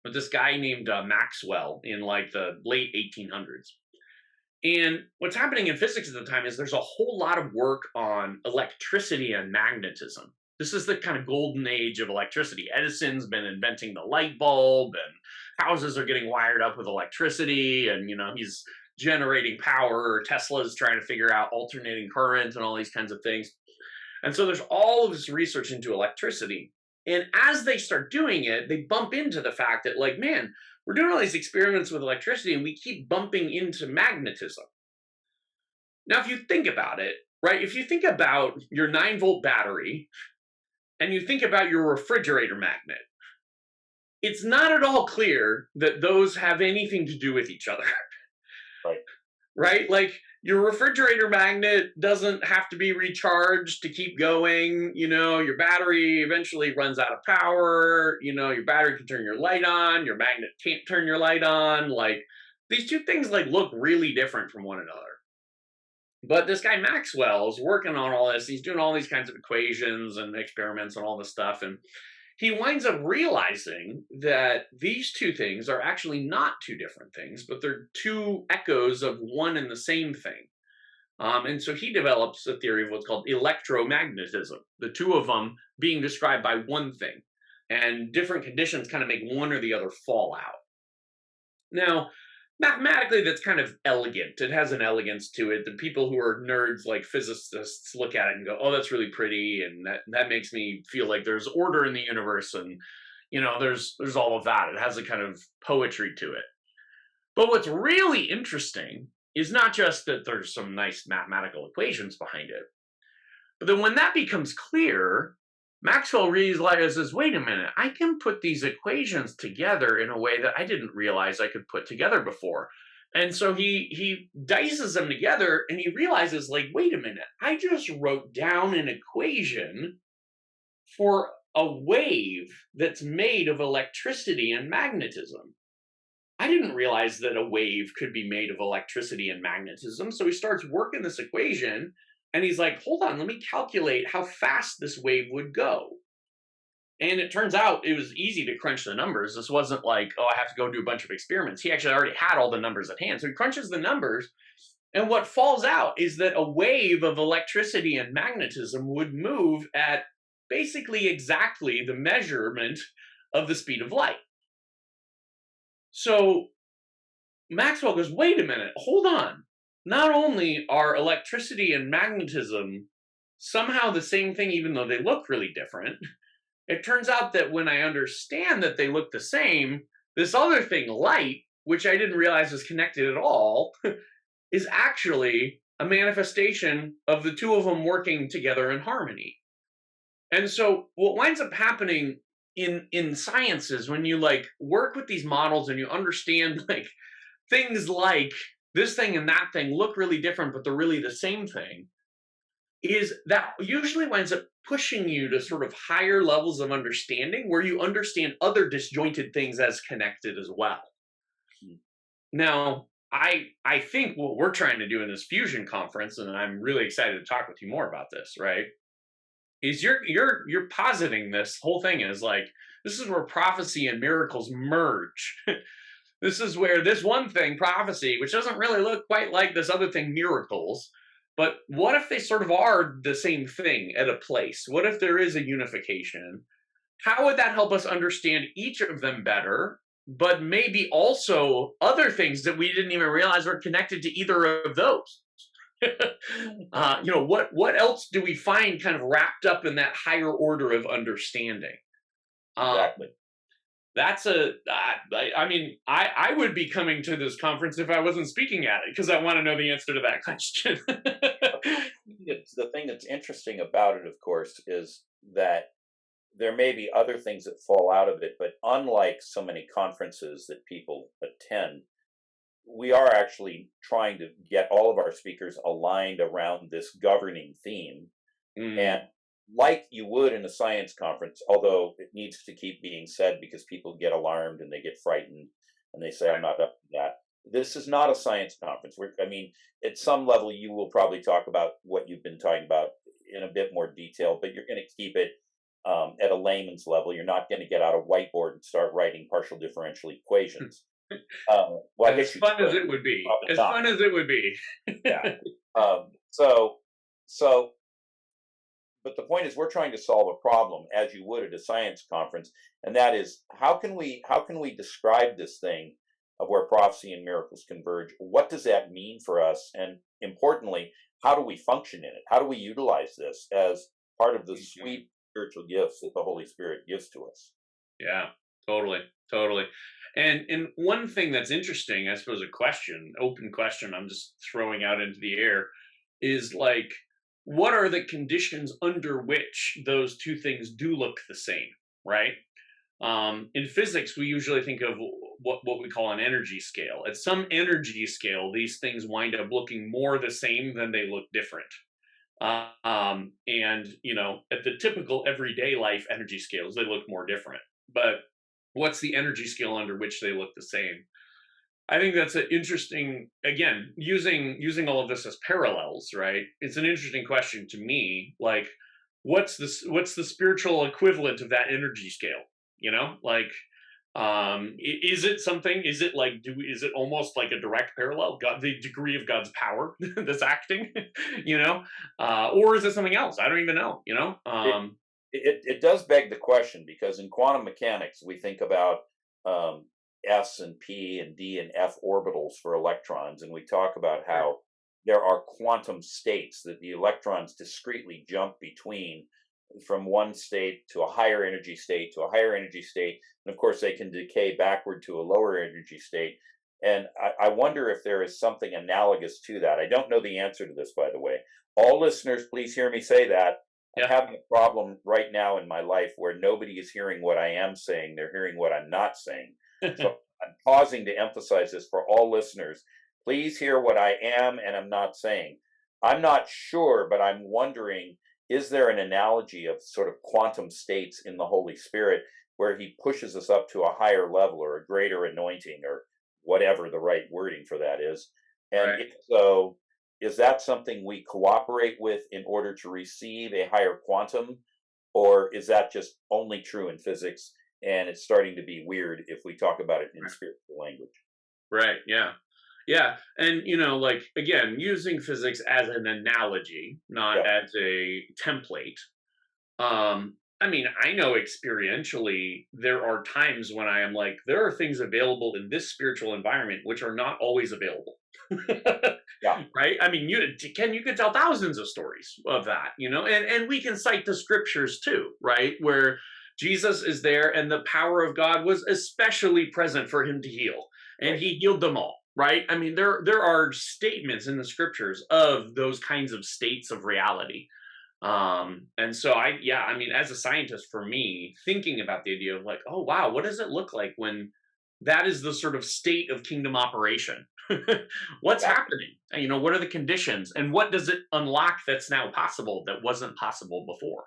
Speaker 3: with this guy named Maxwell in like the late 1800s. And what's happening in physics at the time is there's a whole lot of work on electricity and magnetism. This is the kind of golden age of electricity. Edison's been inventing the light bulb, and houses are getting wired up with electricity, and he's generating power. Tesla's trying to figure out alternating current and all these kinds of things. And so there's all of this research into electricity. And as they start doing it, they bump into the fact that, like, man, we're doing all these experiments with electricity and we keep bumping into magnetism. Now, if you think about it, right, if you think about your 9-volt battery and you think about your refrigerator magnet, it's not at all clear that those have anything to do with each other.
Speaker 2: Right.
Speaker 3: Right? Like your refrigerator magnet doesn't have to be recharged to keep going. Your battery eventually runs out of power. Your battery can turn your light on. Your magnet can't turn your light on. Like these two things look really different from one another. But this guy Maxwell is working on all this. He's doing all these kinds of equations and experiments and all this stuff. And he winds up realizing that these two things are actually not two different things, but they're two echoes of one and the same thing. And so he develops a theory of what's called electromagnetism, the two of them being described by one thing, and different conditions kind of make one or the other fall out. Now, mathematically, that's kind of elegant. It has an elegance to it. The people who are nerds like physicists look at it and go, oh, that's really pretty. And that makes me feel like there's order in the universe. And, there's all of that. It has a kind of poetry to it. But what's really interesting is not just that there's some nice mathematical equations behind it, but then when that becomes clear, Maxwell realizes, wait a minute, I can put these equations together in a way that I didn't realize I could put together before. And so he dices them together and he realizes, wait a minute, I just wrote down an equation for a wave that's made of electricity and magnetism. I didn't realize that a wave could be made of electricity and magnetism. So he starts working this equation. And he's like, hold on, let me calculate how fast this wave would go. And it turns out it was easy to crunch the numbers. This wasn't like, oh, I have to go do a bunch of experiments. He actually already had all the numbers at hand. So he crunches the numbers. And what falls out is that a wave of electricity and magnetism would move at basically exactly the measurement of the speed of light. So Maxwell goes, wait a minute, hold on. Not only are electricity and magnetism somehow the same thing, even though they look really different, it turns out that when I understand that they look the same, this other thing, light, which I didn't realize was connected at all, is actually a manifestation of the two of them working together in harmony. And so what winds up happening in sciences, when you like work with these models and you understand like things like this thing and that thing look really different, but they're really the same thing, is that usually winds up pushing you to sort of higher levels of understanding where you understand other disjointed things as connected as well. Now, I think what we're trying to do in this fusion conference, and I'm really excited to talk with you more about this, right? Is you're positing this whole thing is like, this is where prophecy and miracles merge. This is where this one thing, prophecy, which doesn't really look quite like this other thing, miracles, but what if they sort of are the same thing at a place? What if there is a unification? How would that help us understand each of them better, but maybe also other things that we didn't even realize were connected to either of those? What else do we find kind of wrapped up in that higher order of understanding?
Speaker 2: Exactly.
Speaker 3: I would be coming to this conference if I wasn't speaking at it because I want to know the answer to that question.
Speaker 2: The thing that's interesting about it, of course, is that there may be other things that fall out of it, but unlike so many conferences that people attend, we are actually trying to get all of our speakers aligned around this governing theme. And like you would in a science conference, although it needs to keep being said because people get alarmed and they get frightened and they say, I'm not up to that. This is not a science conference. At some level, you will probably talk about what you've been talking about in a bit more detail, but you're going to keep it at a layman's level. You're not going to get out a whiteboard and start writing partial differential equations.
Speaker 3: As fun as it would be. As fun as it would be.
Speaker 2: Yeah. But the point is, we're trying to solve a problem as you would at a science conference, and that is how can we describe this thing of where prophecy and miracles converge? What does that mean for us? And importantly, how do we function in it? How do we utilize this as part of the sweet spiritual gifts that the Holy Spirit gives to us?
Speaker 3: Yeah, totally. And one thing that's interesting, I suppose, open question I'm just throwing out into the air is like, what are the conditions under which those two things do look the same, right? In physics, we usually think of what we call an energy scale. At some energy scale, these things wind up looking more the same than they look different. And at the typical everyday life energy scales, they look more different. But what's the energy scale under which they look the same? I think that's an interesting, again, using all of this as parallels, right? It's an interesting question to me. Like, what's the spiritual equivalent of that energy scale? Is it something? Is it like is it almost like a direct parallel? God, the degree of God's power that's acting, or is it something else? I don't even know.
Speaker 2: It does beg the question, because in quantum mechanics we think about S and P and D and F orbitals for electrons, and we talk about how there are quantum states that the electrons discretely jump between, from one state to a higher energy state to a higher energy state, and of course they can decay backward to a lower energy state. And I wonder if there is something analogous to that. I don't know the answer to this, by the way. All listeners, please hear me say that. I'm having a problem right now in my life where nobody is hearing what I am saying. They're hearing what I'm not saying. So I'm pausing to emphasize this for all listeners. Please hear what I am and I'm not saying. I'm not sure, but I'm wondering, is there an analogy of sort of quantum states in the Holy Spirit where he pushes us up to a higher level or a greater anointing or whatever the right wording for that is? And if so, is that something we cooperate with in order to receive a higher quantum or is that just only true in physics? And it's starting to be weird if we talk about it in spiritual language.
Speaker 3: Right. Yeah. Yeah. And, like, again, using physics as an analogy, not
Speaker 2: Yeah.
Speaker 3: as a template. I mean, I know experientially there are times when I am like, there are things available in this spiritual environment which are not always available.
Speaker 2: Yeah.
Speaker 3: Right? I mean, you could tell thousands of stories of that, and we can cite the scriptures too, right? Where Jesus is there and the power of God was especially present for him to heal, and
Speaker 2: Right.
Speaker 3: he healed them all, right? I mean, there are statements in the scriptures of those kinds of states of reality. And so I mean, as a scientist, for me, thinking about the idea of like, oh wow, what does it look like when that is the sort of state of kingdom operation? What's
Speaker 2: Exactly.
Speaker 3: happening? What are the conditions, and what does it unlock that's now possible that wasn't possible before?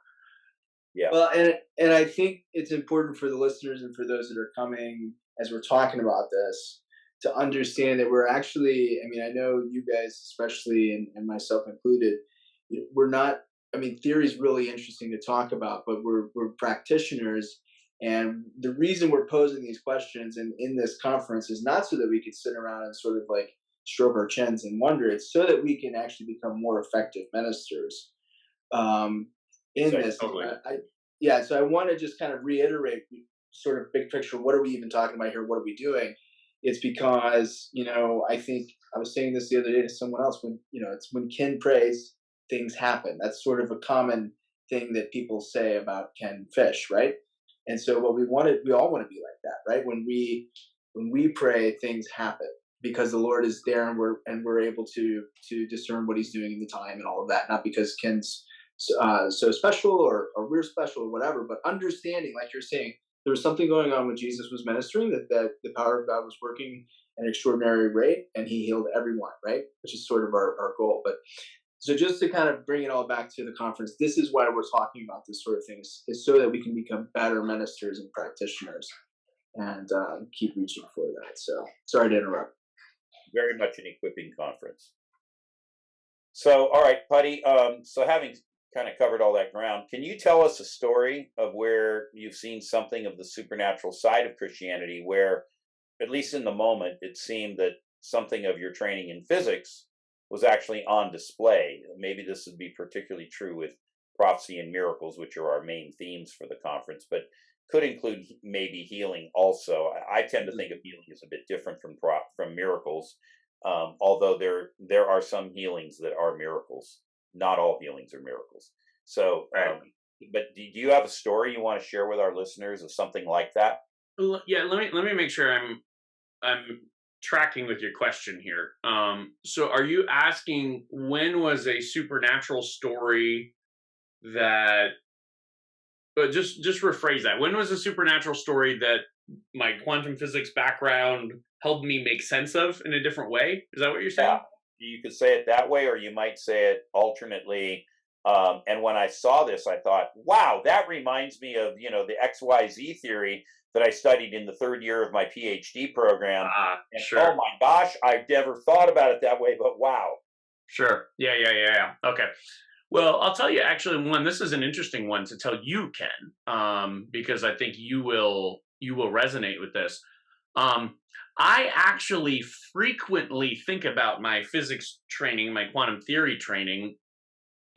Speaker 2: Yeah.
Speaker 1: Well, and I think it's important for the listeners and for those that are coming as we're talking about this to understand that we're actually, I mean, I know you guys, especially, and myself included, we're not, I mean, theory is really interesting to talk about, but we're practitioners. And the reason we're posing these questions in this conference is not so that we could sit around and sort of like stroke our chins and wonder. It's so that we can actually become more effective ministers. Um, in
Speaker 3: So
Speaker 1: this.
Speaker 3: totally.
Speaker 1: Yeah, so I want to just kind of reiterate sort of big picture. What are we even talking about here? What are we doing? It's because, I think I was saying this the other day to someone else when, it's when Ken prays, things happen. That's sort of a common thing that people say about Ken Fish, right? And so what we all want to be like that, right? When we pray, things happen because the Lord is there and we're able to discern what he's doing in the time and all of that, not because Ken's so special or we're special or whatever, but understanding, like you're saying, there was something going on when Jesus was ministering that the power of God was working at an extraordinary rate and he healed everyone, right? Which is sort of our goal. But so just to kind of bring it all back to the conference, this is why we're talking about this sort of things, is so that we can become better ministers and practitioners and keep reaching for that. So sorry to interrupt.
Speaker 2: Very much an equipping conference. So, all right, Putty. So having kind of covered all that ground, can you tell us a story of where you've seen something of the supernatural side of Christianity where, at least in the moment, it seemed that something of your training in physics was actually on display? Maybe this would be particularly true with prophecy and miracles, which are our main themes for the conference, but could include maybe healing also. I tend to think of healing as a bit different from miracles, although there are some healings that are miracles. Not all healings are miracles. So,
Speaker 3: Right.
Speaker 2: but do you have a story you want to share with our listeners of something like that?
Speaker 3: Yeah, let me make sure I'm tracking with your question here. So are you asking when was a supernatural story that, but just rephrase that. When was a supernatural story that my quantum physics background helped me make sense of in a different way? Is that what you're
Speaker 2: Yeah,
Speaker 3: saying?
Speaker 2: you could say it that way, or you might say it alternately. And when I saw this, I thought, wow, that reminds me of, the XYZ theory that I studied in the third year of my PhD program. And oh
Speaker 3: Sure.
Speaker 2: my gosh, I've never thought about it that way, but wow.
Speaker 3: Sure. Yeah. Okay. Well, I'll tell you actually one. This is an interesting one to tell you, Ken, because I think you will resonate with this. Um, I actually frequently think about my physics training, my quantum theory training,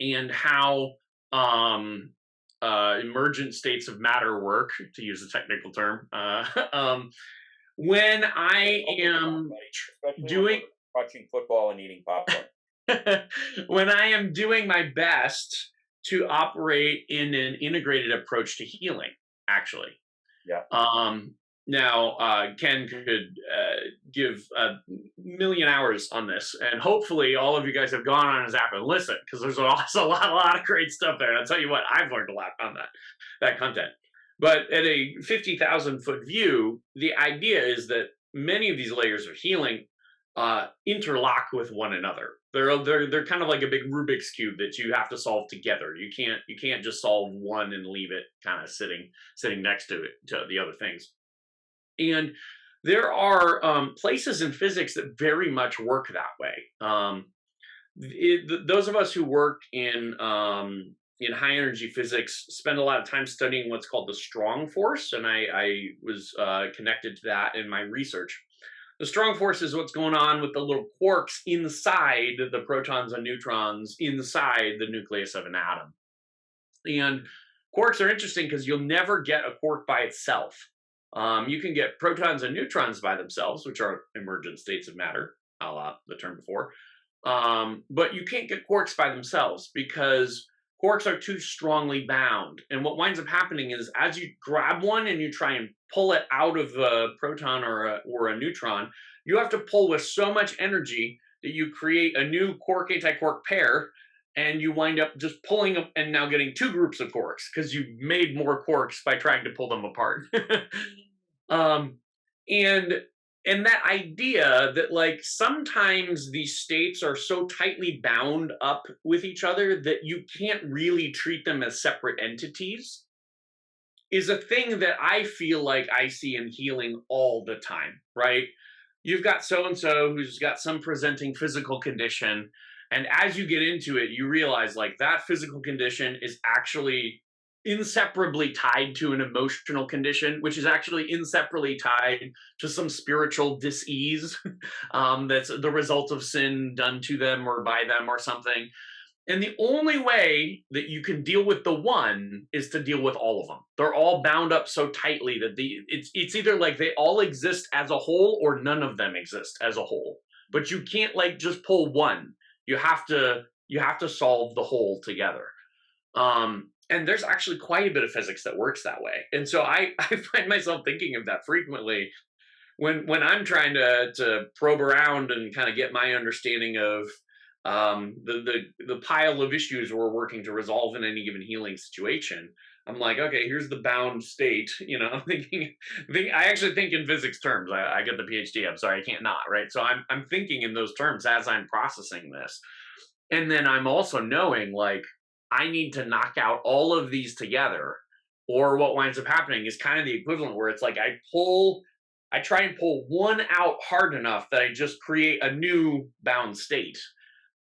Speaker 3: and how emergent states of matter work, to use a technical term. When I
Speaker 2: Don't think about it,
Speaker 3: am
Speaker 2: buddy, especially when
Speaker 3: doing
Speaker 2: we're watching football and eating popcorn.
Speaker 3: when I am doing my best to operate in an integrated approach to healing, actually.
Speaker 2: Yeah.
Speaker 3: Now, Ken could give a million hours on this, and hopefully, all of you guys have gone on his app and listened because there's also a lot of great stuff there. And I'll tell you what, I've learned a lot on that content. But at a 50,000-foot view, the idea is that many of these layers of healing interlock with one another. They're kind of like a big Rubik's cube that you have to solve together. You can't just solve one and leave it kind of sitting next to the other things. And there are places in physics that very much work that way. Those of us who work in in high energy physics spend a lot of time studying what's called the strong force, and I was connected to that in my research. The strong force is what's going on with the little quarks inside the protons and neutrons inside the nucleus of an atom. And quarks are interesting because you'll never get a quark by itself. You can get protons and neutrons by themselves, which are emergent states of matter, a la the term before. But you can't get quarks by themselves because quarks are too strongly bound. And what winds up happening is as you grab one and you try and pull it out of a proton or a neutron, you have to pull with so much energy that you create a new quark antiquark pair, and you wind up just pulling them and now getting two groups of quarks because you made more quarks by trying to pull them apart. um, and and that idea that like sometimes these states are so tightly bound up with each other that you can't really treat them as separate entities is a thing that I feel like I see in healing all the time, right? You've got so and so who's got some presenting physical condition, and as you get into it you realize like that physical condition is actually inseparably tied to an emotional condition, which is actually inseparably tied to some spiritual dis-ease that's the result of sin done to them or by them or something. And the only way that you can deal with the one is to deal with all of them. They're all bound up so tightly that it's either like they all exist as a whole or none of them exist as a whole. But you can't like just pull one. You have to solve the whole together. And there's actually quite a bit of physics that works that way. And so I find myself thinking of that frequently when I'm trying to probe around and kind of get my understanding of the pile of issues we're working to resolve in any given healing situation. I'm like, okay, here's the bound state. I'm thinking, I actually think in physics terms. I get the PhD. I'm sorry, I can't not, right? So I'm thinking in those terms as I'm processing this. And then I'm also knowing like, I need to knock out all of these together, or what winds up happening is kind of the equivalent where it's like I try and pull one out hard enough that I just create a new bound state.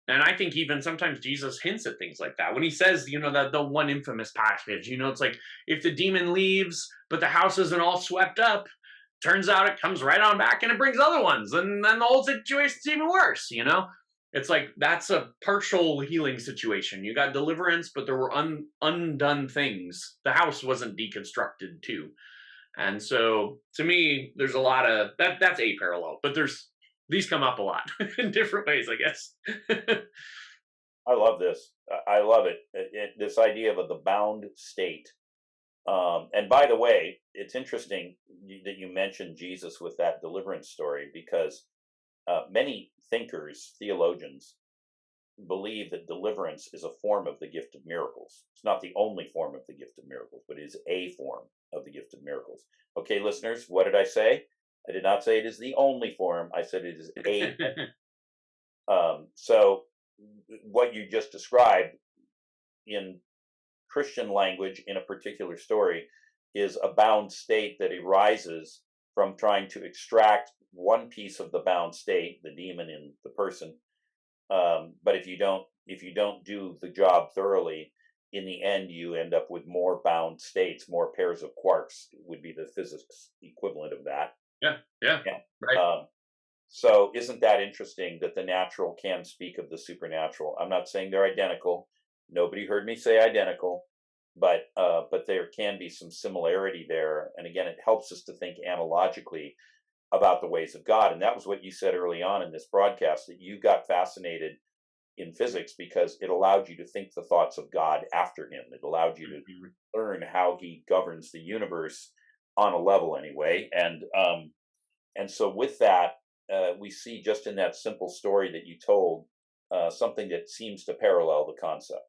Speaker 3: And I think even sometimes Jesus hints at things like that when he says, that the one infamous passage, it's like if the demon leaves, but the house isn't all swept up, turns out it comes right on back and it brings other ones. And then the whole situation's even worse, It's like that's a partial healing situation. You got deliverance, but there were undone things. The house wasn't deconstructed too. And so to me, there's a lot of that's a parallel, but these come up a lot in different ways, I guess.
Speaker 2: I love this. I love it. This idea of the bound state. And by the way, it's interesting that you mentioned Jesus with that deliverance story because many thinkers, theologians, believe that deliverance is a form of the gift of miracles. It's not the only form of the gift of miracles, but it is a form of the gift of miracles. Okay, listeners, what did I say? I did not say it is the only form. I said it is a form. So what you just described in Christian language in a particular story is a bound state that arises from trying to extract one piece of the bound state, the demon in the person. But if you don't do the job thoroughly, in the end you end up with more bound states, more pairs of quarks would be the physics equivalent of that.
Speaker 3: Yeah. Right.
Speaker 2: So isn't that interesting that the natural can speak of the supernatural? I'm not saying they're identical. Nobody heard me say identical, but there can be some similarity there. And again, it helps us to think analogically about the ways of God. And that was what you said early on in this broadcast, that you got fascinated in physics because it allowed you to think the thoughts of God after him. It allowed you to learn how he governs the universe on a level anyway. And so with that, we see just in that simple story that you told something that seems to parallel the concept.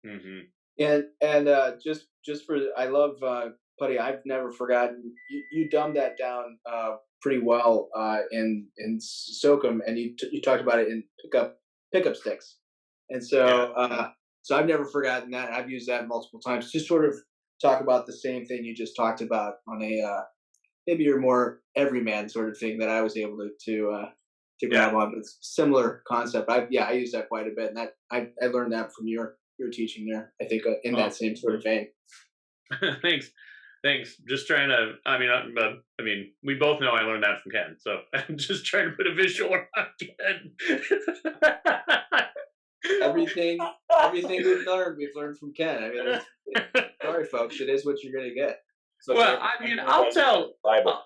Speaker 1: Mm-hmm. And just for, I love Putty. I've never forgotten. You dumbed that down pretty well in SOCM, and you talked about it in pickup sticks, and so so I've never forgotten that. I've used that multiple times to sort of talk about the same thing you just talked about on a maybe your more everyman sort of thing that I was able to grab on. It's a similar concept. I use that quite a bit, and that I learned that from your your teaching there. I think in
Speaker 3: Oh,
Speaker 1: that same sort of vein.
Speaker 3: thanks. Thanks. Just trying to. I mean, we both know I learned that from Ken, so I'm just trying to put a visual around Ken.
Speaker 1: Everything we've learned from Ken. I mean, sorry, folks, it is what you're gonna get.
Speaker 2: So
Speaker 3: Well, I mean, I'll tell.
Speaker 2: Bible.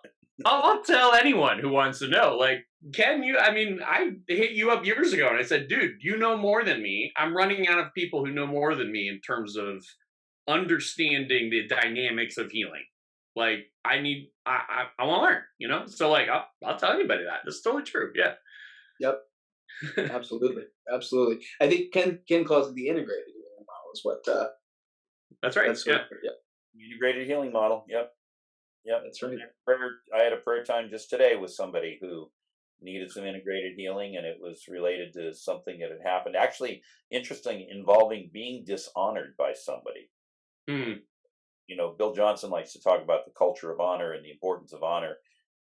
Speaker 3: I'll tell anyone who wants to know. Like, Ken, I mean, I hit you up years ago and I said, dude, you know more than me. I'm running out of people who know more than me in terms of understanding the dynamics of healing. Like, I want to learn, you know? So, like, I'll tell anybody that. That's totally true. Yeah.
Speaker 1: Yep, absolutely, absolutely. I think Ken calls it the integrated healing model. Is what
Speaker 3: That's right.
Speaker 1: that's
Speaker 3: Yeah.
Speaker 1: what, yeah,
Speaker 2: Integrated healing model. Yep. Yep.
Speaker 1: that's right.
Speaker 2: I had a prayer time just today with somebody who needed some integrated healing, and it was related to something that had happened. Actually, interesting, involving being dishonored by somebody.
Speaker 3: Hmm.
Speaker 2: You know, Bill Johnson likes to talk about the culture of honor and the importance of honor.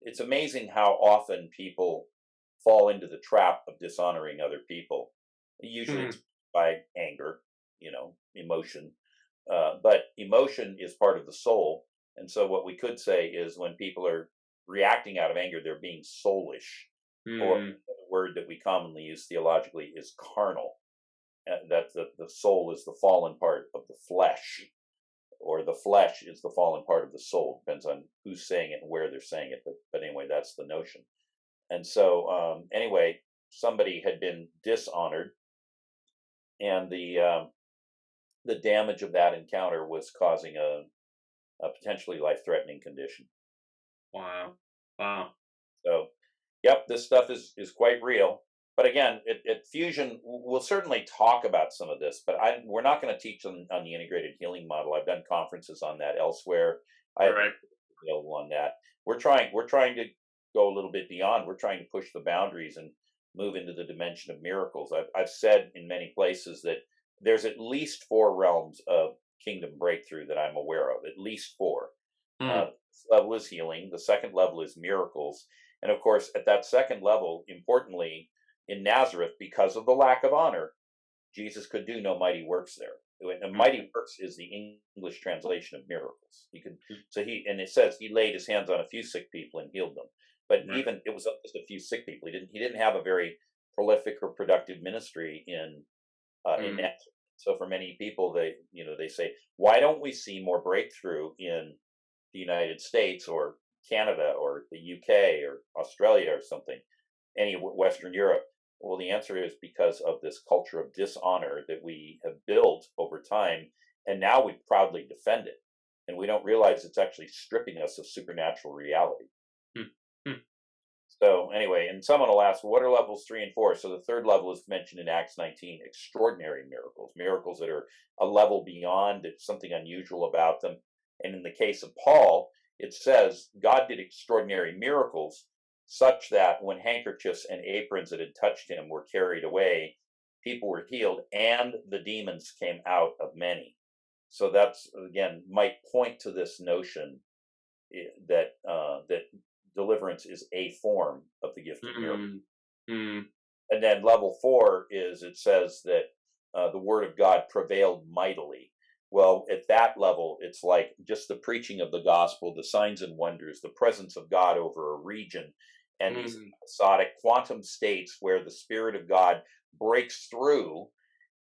Speaker 2: It's amazing how often people fall into the trap of dishonoring other people. Usually
Speaker 3: Hmm.
Speaker 2: it's by anger, emotion. But emotion is part of the soul. And so what we could say is when people are reacting out of anger, they're being soulish. Or
Speaker 3: Hmm.
Speaker 2: the word that we commonly use theologically is carnal. That the soul is the fallen part of the flesh, or the flesh is the fallen part of the soul. Depends on who's saying it and where they're saying it. But anyway, that's the notion. And so anyway, somebody had been dishonored, and the damage of that encounter was causing a potentially life-threatening condition.
Speaker 3: Wow. Wow.
Speaker 2: So, yep, this stuff is quite real. But again, at Fusion, we'll certainly talk about some of this, but we're not going to teach on the integrated healing model. I've done conferences on that elsewhere. I
Speaker 3: All
Speaker 2: have
Speaker 3: right.
Speaker 2: available on that. We're trying to go a little bit beyond. We're trying to push the boundaries and move into the dimension of miracles. I've said in many places that there's at least 4 realms of kingdom breakthrough that I'm aware of. At least 4.
Speaker 3: Hmm.
Speaker 2: This level is healing. The second level is miracles. And of course, at that second level, importantly, in Nazareth, because of the lack of honor, Jesus could do no mighty works there. And mighty works is the English translation of miracles. And it says he laid his hands on a few sick people and healed them. But
Speaker 3: Right.
Speaker 2: even it was just a few sick people. He didn't have a very prolific or productive ministry in
Speaker 3: Hmm.
Speaker 2: Nazareth. So for many people, they say, why don't we see more breakthrough in the United States or Canada or the UK or Australia or something, any Western Europe? Well, the answer is because of this culture of dishonor that we have built over time, and now we proudly defend it. And we don't realize it's actually stripping us of supernatural reality.
Speaker 3: Hmm. Hmm.
Speaker 2: So anyway, and someone will ask, well, what are levels 3 and 4? So the third level is mentioned in Acts 19, extraordinary miracles, miracles that are a level beyond, it's something unusual about them. And in the case of Paul, it says God did extraordinary miracles such that when handkerchiefs and aprons that had touched him were carried away, people were healed and the demons came out of many. So that's, again, might point to this notion that deliverance is a form of the gift of miracle.
Speaker 3: Hmm. Hmm.
Speaker 2: And then level 4 is, it says that the word of God prevailed mightily. Well, at that level, it's like just the preaching of the gospel, the signs and wonders, the presence of God over a region, and these
Speaker 3: Hmm.
Speaker 2: episodic quantum states where the Spirit of God breaks through,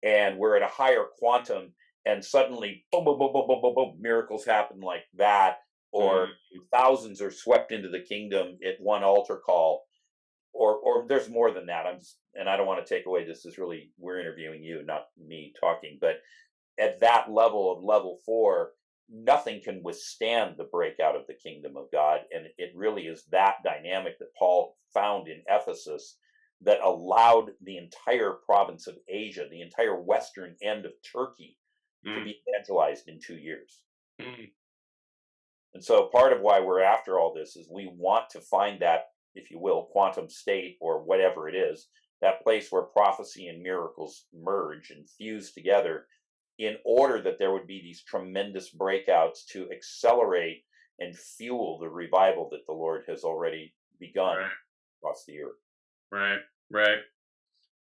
Speaker 2: and we're at a higher quantum, and suddenly, boom, boom, boom, boom, boom, boom, boom, miracles happen like that, or
Speaker 3: Hmm.
Speaker 2: thousands are swept into the kingdom at one altar call, or there's more than that. And I don't want to take away, this is really, we're interviewing you, not me talking, but at that level of level 4, nothing can withstand the breakout of the kingdom of God. And it really is that dynamic that Paul found in Ephesus that allowed the entire province of Asia, the entire western end of Turkey, to
Speaker 3: Hmm.
Speaker 2: be evangelized in 2 years.
Speaker 3: Hmm.
Speaker 2: And so part of why we're after all this is we want to find that, if you will, quantum state or whatever it is, that place where prophecy and miracles merge and fuse together, in order that there would be these tremendous breakouts to accelerate and fuel the revival that the Lord has already begun
Speaker 3: Right.
Speaker 2: across the earth.
Speaker 3: Right. Right.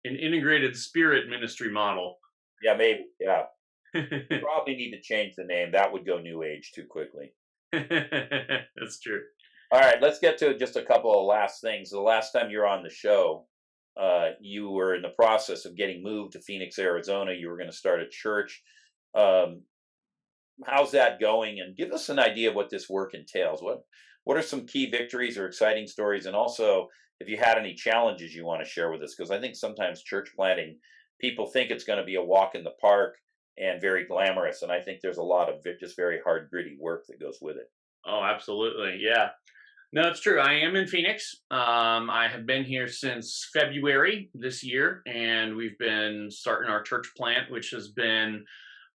Speaker 3: An integrated spirit ministry model.
Speaker 2: Yeah, maybe. Yeah. You probably need to change the name. That would go new age too quickly.
Speaker 3: That's true.
Speaker 2: All right, let's get to just a couple of last things. The last time you were on the show, you were in the process of getting moved to Phoenix, Arizona. You were going to start a church. Um, how's that going? And give us an idea of what this work entails. What are some key victories or exciting stories? And also, if you had any challenges you want to share with us, because I think sometimes church planting, people think it's going to be a walk in the park and very glamorous, and I think there's a lot of just very hard, gritty work that goes with it.
Speaker 3: Oh, absolutely. Yeah. No, it's true. I am in Phoenix. I have been here since February this year, and we've been starting our church plant, which has been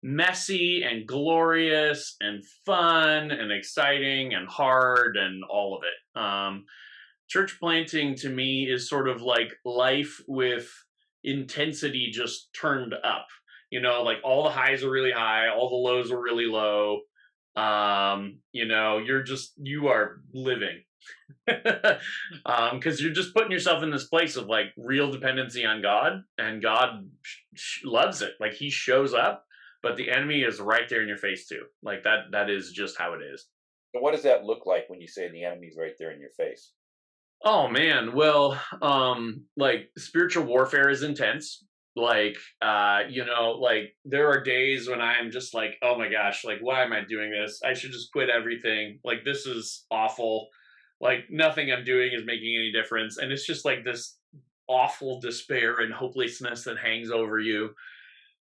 Speaker 3: messy and glorious and fun and exciting and hard and all of it. Church planting to me is sort of like life with intensity just turned up. Like all the highs are really high, all the lows are really low. You are living. Because you're just putting yourself in this place of like real dependency on God, and God loves it. Like he shows up, but the enemy is right there in your face too. Like that is just how it is.
Speaker 2: So what does that look like when you say the enemy's right there in your face?
Speaker 3: Oh man, well, like spiritual warfare is intense. Like, like there are days when I'm just like, oh my gosh, like why am I doing this? I should just quit everything. Like this is awful. Like nothing I'm doing is making any difference. And it's just like this awful despair and hopelessness that hangs over you.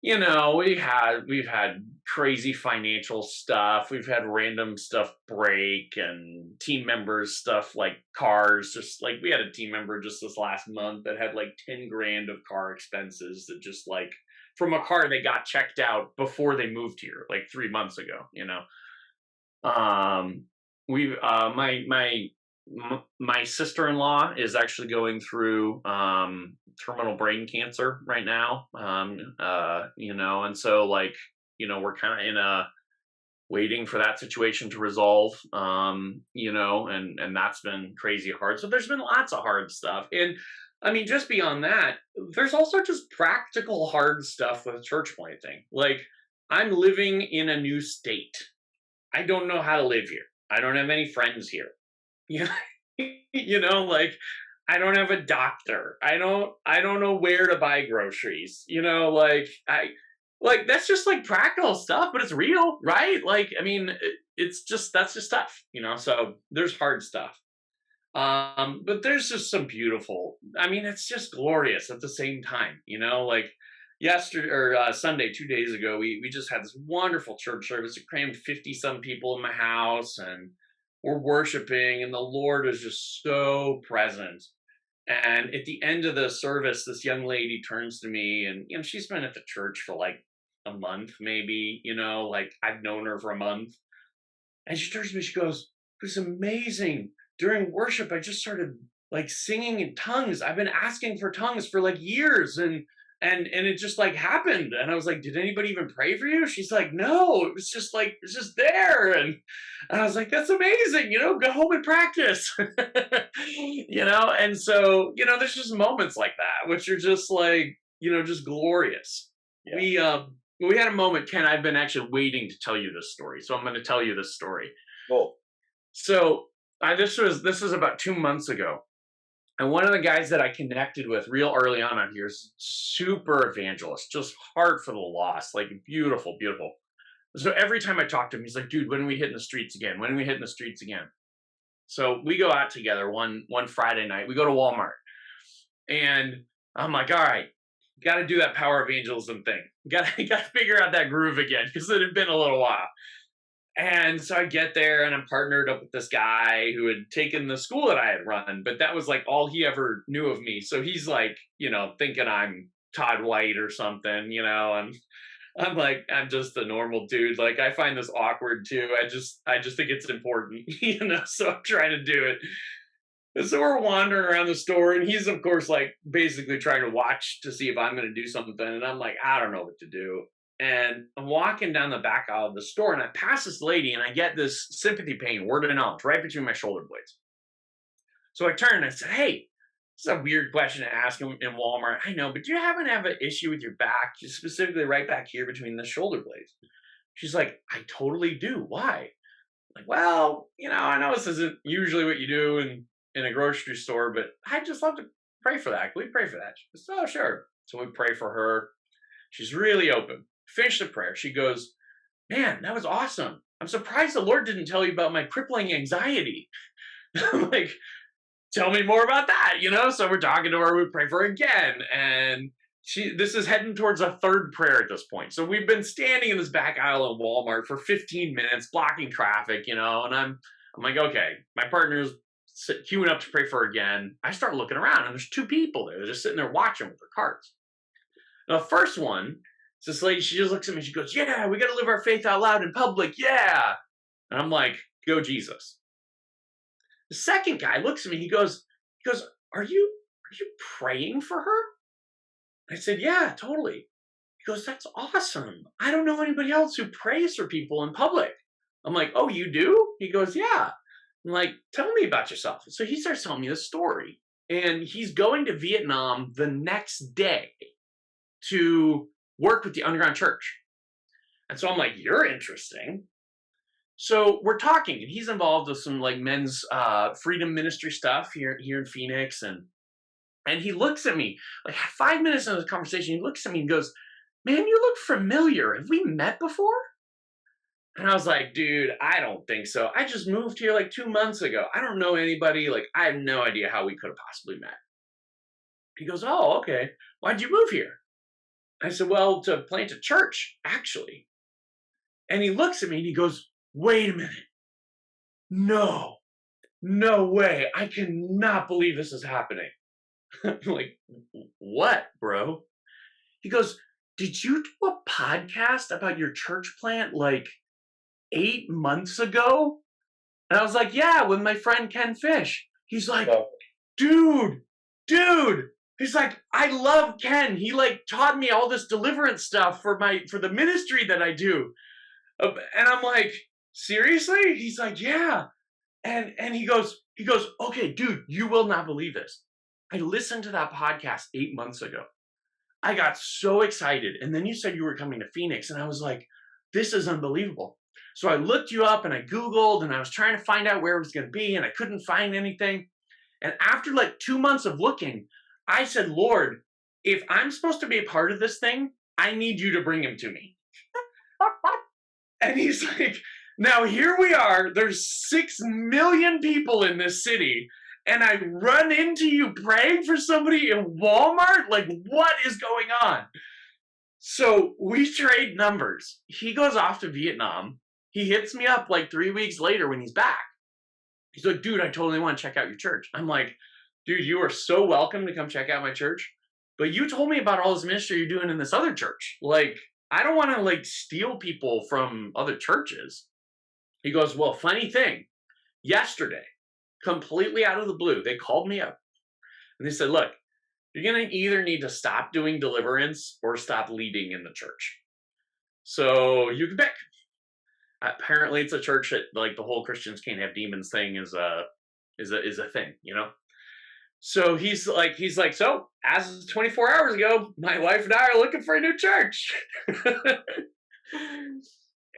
Speaker 3: We've had crazy financial stuff. We've had random stuff break, and team members stuff like cars. Just like we had a team member just this last month that had like 10 grand of car expenses that just like from a car they got checked out before they moved here like 3 months ago. We my sister-in-law is actually going through terminal brain cancer right now. And so like, we're kind of in a waiting for that situation to resolve. And that's been crazy hard. So there's been lots of hard stuff. And I mean, just beyond that, there's also just practical hard stuff with church planting. Like, I'm living in a new state. I don't know how to live here. I don't have any friends here. Like I don't have a doctor. I don't know where to buy groceries. Like that's just like practical stuff, but it's real, right? Like, I mean, that's just tough. So there's hard stuff. But there's just some beautiful, I mean, it's just glorious at the same time, like yesterday or Sunday, 2 days ago, we just had this wonderful church service. It crammed 50 some people in my house, and we're worshiping, and the Lord is just so present. And at the end of the service, this young lady turns to me, and she's been at the church for like a month, maybe, like I've known her for a month. And she turns to me, she goes, "It was amazing. During worship, I just started like singing in tongues. I've been asking for tongues for like years, and it just like happened." And I was like, "Did anybody even pray for you?" She's like, "No, it was just like, it's just there." And I was like, "That's amazing, go home and practice." And so, there's just moments like that, which are just like, just glorious.
Speaker 2: Yeah.
Speaker 3: We had a moment, Ken, I've been actually waiting to tell you this story. So I'm going to tell you this story.
Speaker 2: Cool.
Speaker 3: So this was about 2 months ago. And one of the guys that I connected with real early on here is super evangelist, just heart for the lost, like beautiful, beautiful. So every time I talk to him, he's like, "Dude, when are we hitting the streets again? When are we hitting the streets again?" So we go out together one Friday night. We go to Walmart, and I'm like, "All right, got to do that power evangelism thing. Got to figure out that groove again, because it had been a little while." And so I get there, and I'm partnered up with this guy who had taken the school that I had run, but that was like all he ever knew of me. So he's like, thinking I'm Todd White or something, and I'm like, I'm just a normal dude. Like, I find this awkward too. I just think it's important, so I'm trying to do it. And so we're wandering around the store, and he's of course like basically trying to watch to see if I'm going to do something. And I'm like, I don't know what to do. And I'm walking down the back aisle of the store, and I pass this lady, and I get this sympathy pain, word of knowledge, right between my shoulder blades. So I turned and I said, "Hey, It's a weird question to ask him in Walmart. I know, but do you happen to have an issue with your back, just specifically right back here between the shoulder blades? She's like, I totally do. Why? Like, well, I know this isn't usually what you do in a grocery store, but I'd just love to pray for that. Can we pray for that? She goes, oh, sure. So we pray for her. She's really open. Finish the prayer. She goes, man, that was awesome. I'm surprised the Lord didn't tell you about my crippling anxiety. I'm like, tell me more about that, So we're talking to her. We pray for her again. And this is heading towards a third prayer at this point. So we've been standing in this back aisle in Walmart for 15 minutes, blocking traffic, and I'm like, okay, my partner's queuing up to pray for her again. I start looking around, and there's two people there. They're just sitting there watching with their carts. Now, the first one, it's this lady, she just looks at me, she goes, yeah, we got to live our faith out loud in public, yeah. And I'm like, go Jesus. The second guy looks at me, he goes, are you praying for her? I said, yeah, totally. He goes, that's awesome. I don't know anybody else who prays for people in public. I'm like, oh, you do? He goes, yeah. I'm like, tell me about yourself. So he starts telling me this story. And he's going to Vietnam the next day to work with the underground church. And so I'm like, you're interesting. So we're talking, and he's involved with some like men's freedom ministry stuff here in Phoenix. And he looks at me, like 5 minutes into the conversation, he looks at me and goes, man, you look familiar. Have we met before? And I was like, dude, I don't think so. I just moved here like 2 months ago. I don't know anybody. Like, I have no idea how we could have possibly met. He goes, oh, okay. Why'd you move here? I said, well, to plant a church, actually. And he looks at me and he goes, wait a minute. No way. I cannot believe this is happening. I'm like, what, bro? He goes, did you do a podcast about your church plant like 8 months ago? And I was like, yeah, with my friend Ken Fish. He's like, dude. He's like, I love Ken. He like taught me all this deliverance stuff for the ministry that I do. And I'm like, seriously? He's like, yeah. And he goes, okay, dude, you will not believe this. I listened to that podcast 8 months ago. I got so excited. And then you said you were coming to Phoenix. And I was like, this is unbelievable. So I looked you up and I Googled and I was trying to find out where it was going to be. And I couldn't find anything. And after like 2 months of looking, I said, Lord, if I'm supposed to be a part of this thing, I need you to bring him to me. And he's like, now here we are. There's 6 million people in this city. And I run into you praying for somebody in Walmart? Like, what is going on? So we trade numbers. He goes off to Vietnam. He hits me up like 3 weeks later when he's back. He's like, dude, I totally want to check out your church. I'm like, dude, you are so welcome to come check out my church. But you told me about all this ministry you're doing in this other church. Like, I don't want to like steal people from other churches. He goes, well, funny thing. Yesterday, completely out of the blue, they called me up and they said, look, you're going to either need to stop doing deliverance or stop leading in the church. So you can pick. Apparently it's a church that like the whole Christians can't have demons thing is a thing, So he's like, so as of 24 hours ago, my wife and I are looking for a new church.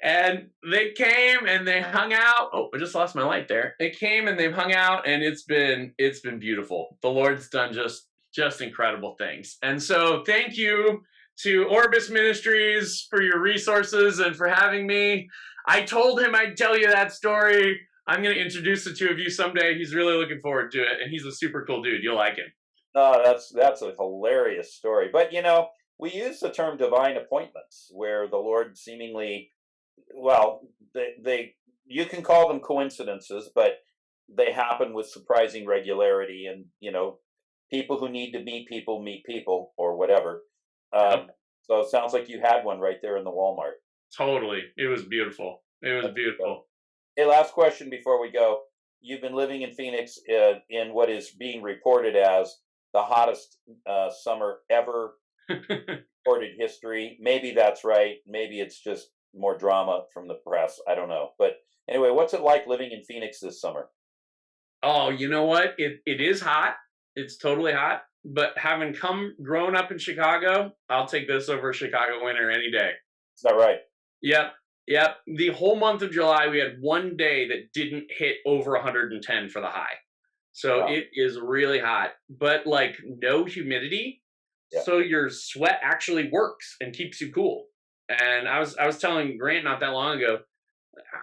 Speaker 3: And they came and they hung out. Oh, I just lost my light there. They came and they've hung out, and it's been beautiful. The Lord's done just incredible things. And so thank you to Orbis Ministries for your resources and for having me. I told him I'd tell you that story. I'm going to introduce the two of you someday. He's really looking forward to it, and he's a super cool dude. You'll like him.
Speaker 2: Oh, that's a hilarious story. But, we use the term divine appointments, where the Lord seemingly, well, you can call them coincidences, but they happen with surprising regularity. And, people who need to meet people or whatever.
Speaker 3: Yep.
Speaker 2: So it sounds like you had one right there in the Walmart.
Speaker 3: Totally. It was beautiful. That's beautiful.
Speaker 2: Hey, last question before we go. You've been living in Phoenix in what is being reported as the hottest summer ever recorded history. Maybe that's right. Maybe it's just more drama from the press. I don't know. But anyway, what's it like living in Phoenix this summer?
Speaker 3: Oh, you know what? It is hot. It's totally hot. But having grown up in Chicago, I'll take this over Chicago winter any day.
Speaker 2: Is that right?
Speaker 3: Yep. Yep. The whole month of July, we had one day that didn't hit over 110 for the high. So
Speaker 2: Wow.
Speaker 3: it is really hot, but like no humidity.
Speaker 2: Yeah.
Speaker 3: So your sweat actually works and keeps you cool. And I was telling Grant not that long ago,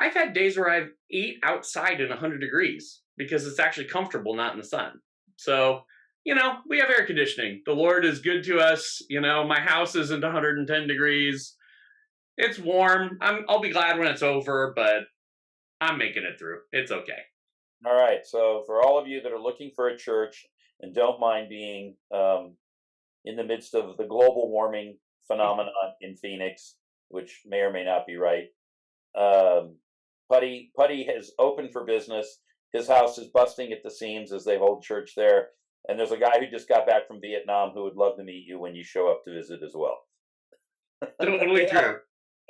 Speaker 3: I've had days where I've ate outside in 100 degrees because it's actually comfortable, not in the sun. So, we have air conditioning. The Lord is good to us. My house isn't 110 degrees. It's warm. I'll be glad when it's over, but I'm making it through. It's okay.
Speaker 2: All right. So for all of you that are looking for a church and don't mind being in the midst of the global warming phenomenon in Phoenix, which may or may not be right, Putty has opened for business. His house is busting at the seams as they hold church there. And there's a guy who just got back from Vietnam who would love to meet you when you show up to visit as well.
Speaker 3: Totally true.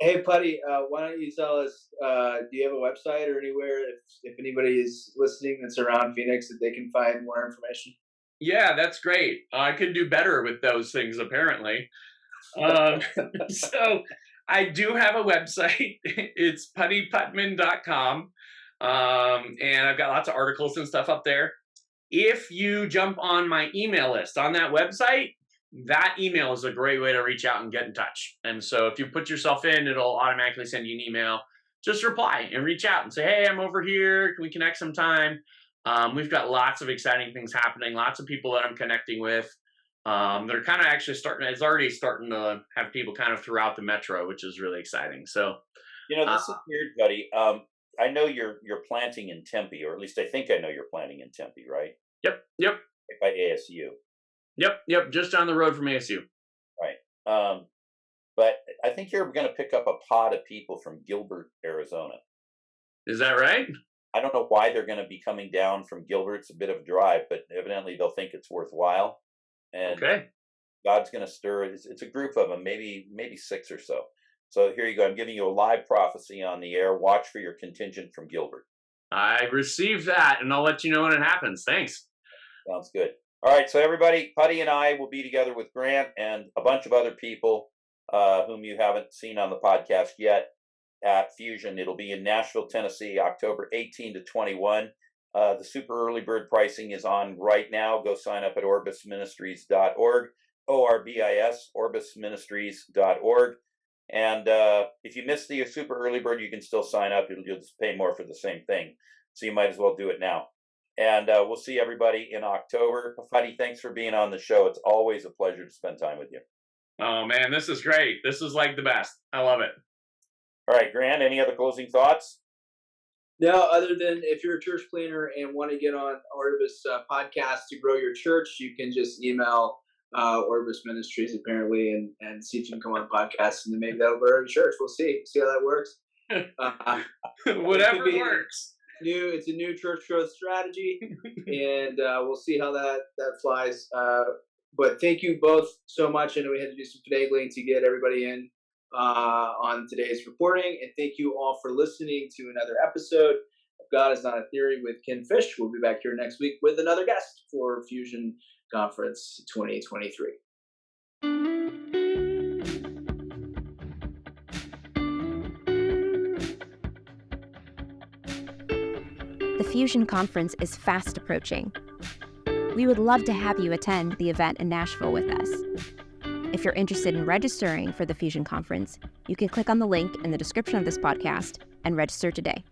Speaker 1: Hey, Putty, why don't you tell us, do you have a website or anywhere if anybody is listening that's around Phoenix that they can find more information?
Speaker 3: Yeah, that's great. I could do better with those things, apparently. So I do have a website. It's puttyputman.com. And I've got lots of articles and stuff up there. If you jump on my email list on that website, that email is a great way to reach out and get in touch. And so if you put yourself in, it'll automatically send you an email. Just reply and reach out and say, hey, I'm over here. Can we connect sometime? We've got lots of exciting things happening, lots of people that I'm connecting with. They're kind of actually it's already starting to have people kind of throughout the metro, which is really exciting. So,
Speaker 2: this is weird, buddy. I know you're planting in Tempe, or at least I think I know you're planting in Tempe, right?
Speaker 3: Yep.
Speaker 2: By ASU.
Speaker 3: Yep. Just down the road from ASU.
Speaker 2: Right. But I think you're going to pick up a pod of people from Gilbert, Arizona.
Speaker 3: Is that right?
Speaker 2: I don't know why they're going to be coming down from Gilbert. It's a bit of a drive, but evidently they'll think it's worthwhile. And
Speaker 3: okay.
Speaker 2: God's going to stir it. It's a group of them, maybe 6 or so. So here you go. I'm giving you a live prophecy on the air. Watch for your contingent from Gilbert.
Speaker 3: I received that, and I'll let you know when it happens. Thanks.
Speaker 2: Sounds good. All right, so everybody, Putty and I will be together with Grant and a bunch of other people whom you haven't seen on the podcast yet at Fusion. It'll be in Nashville, Tennessee, October 18 to 21. The super early bird pricing is on right now. Go sign up at orbisministries.org, ORBIS, orbisministries.org. And if you miss the super early bird, you can still sign up. You'll just pay more for the same thing. So you might as well do it now. And we'll see everybody in October. Putty, thanks for being on the show. It's always a pleasure to spend time with you.
Speaker 3: Oh, man, this is great. This is like the best. I love it.
Speaker 2: All right, Grant, any other closing thoughts?
Speaker 1: No, other than if you're a church planner and want to get on Orbis podcast to grow your church, you can just email Orbis Ministries apparently and see if you can come on the podcast, and then maybe that'll grow your church. We'll see how that works.
Speaker 3: Whatever works.
Speaker 1: It's a new church growth strategy, and we'll see how that flies. But thank you both so much. I know we had to do some finagling to get everybody in on today's recording, and thank you all for listening to another episode of God is Not a Theory with Ken Fish. We'll be back here next week with another guest for Fusion Conference 2023.
Speaker 4: The Fusion Conference is fast approaching. We would love to have you attend the event in Nashville with us. If you're interested in registering for the Fusion Conference, you can click on the link in the description of this podcast and register today.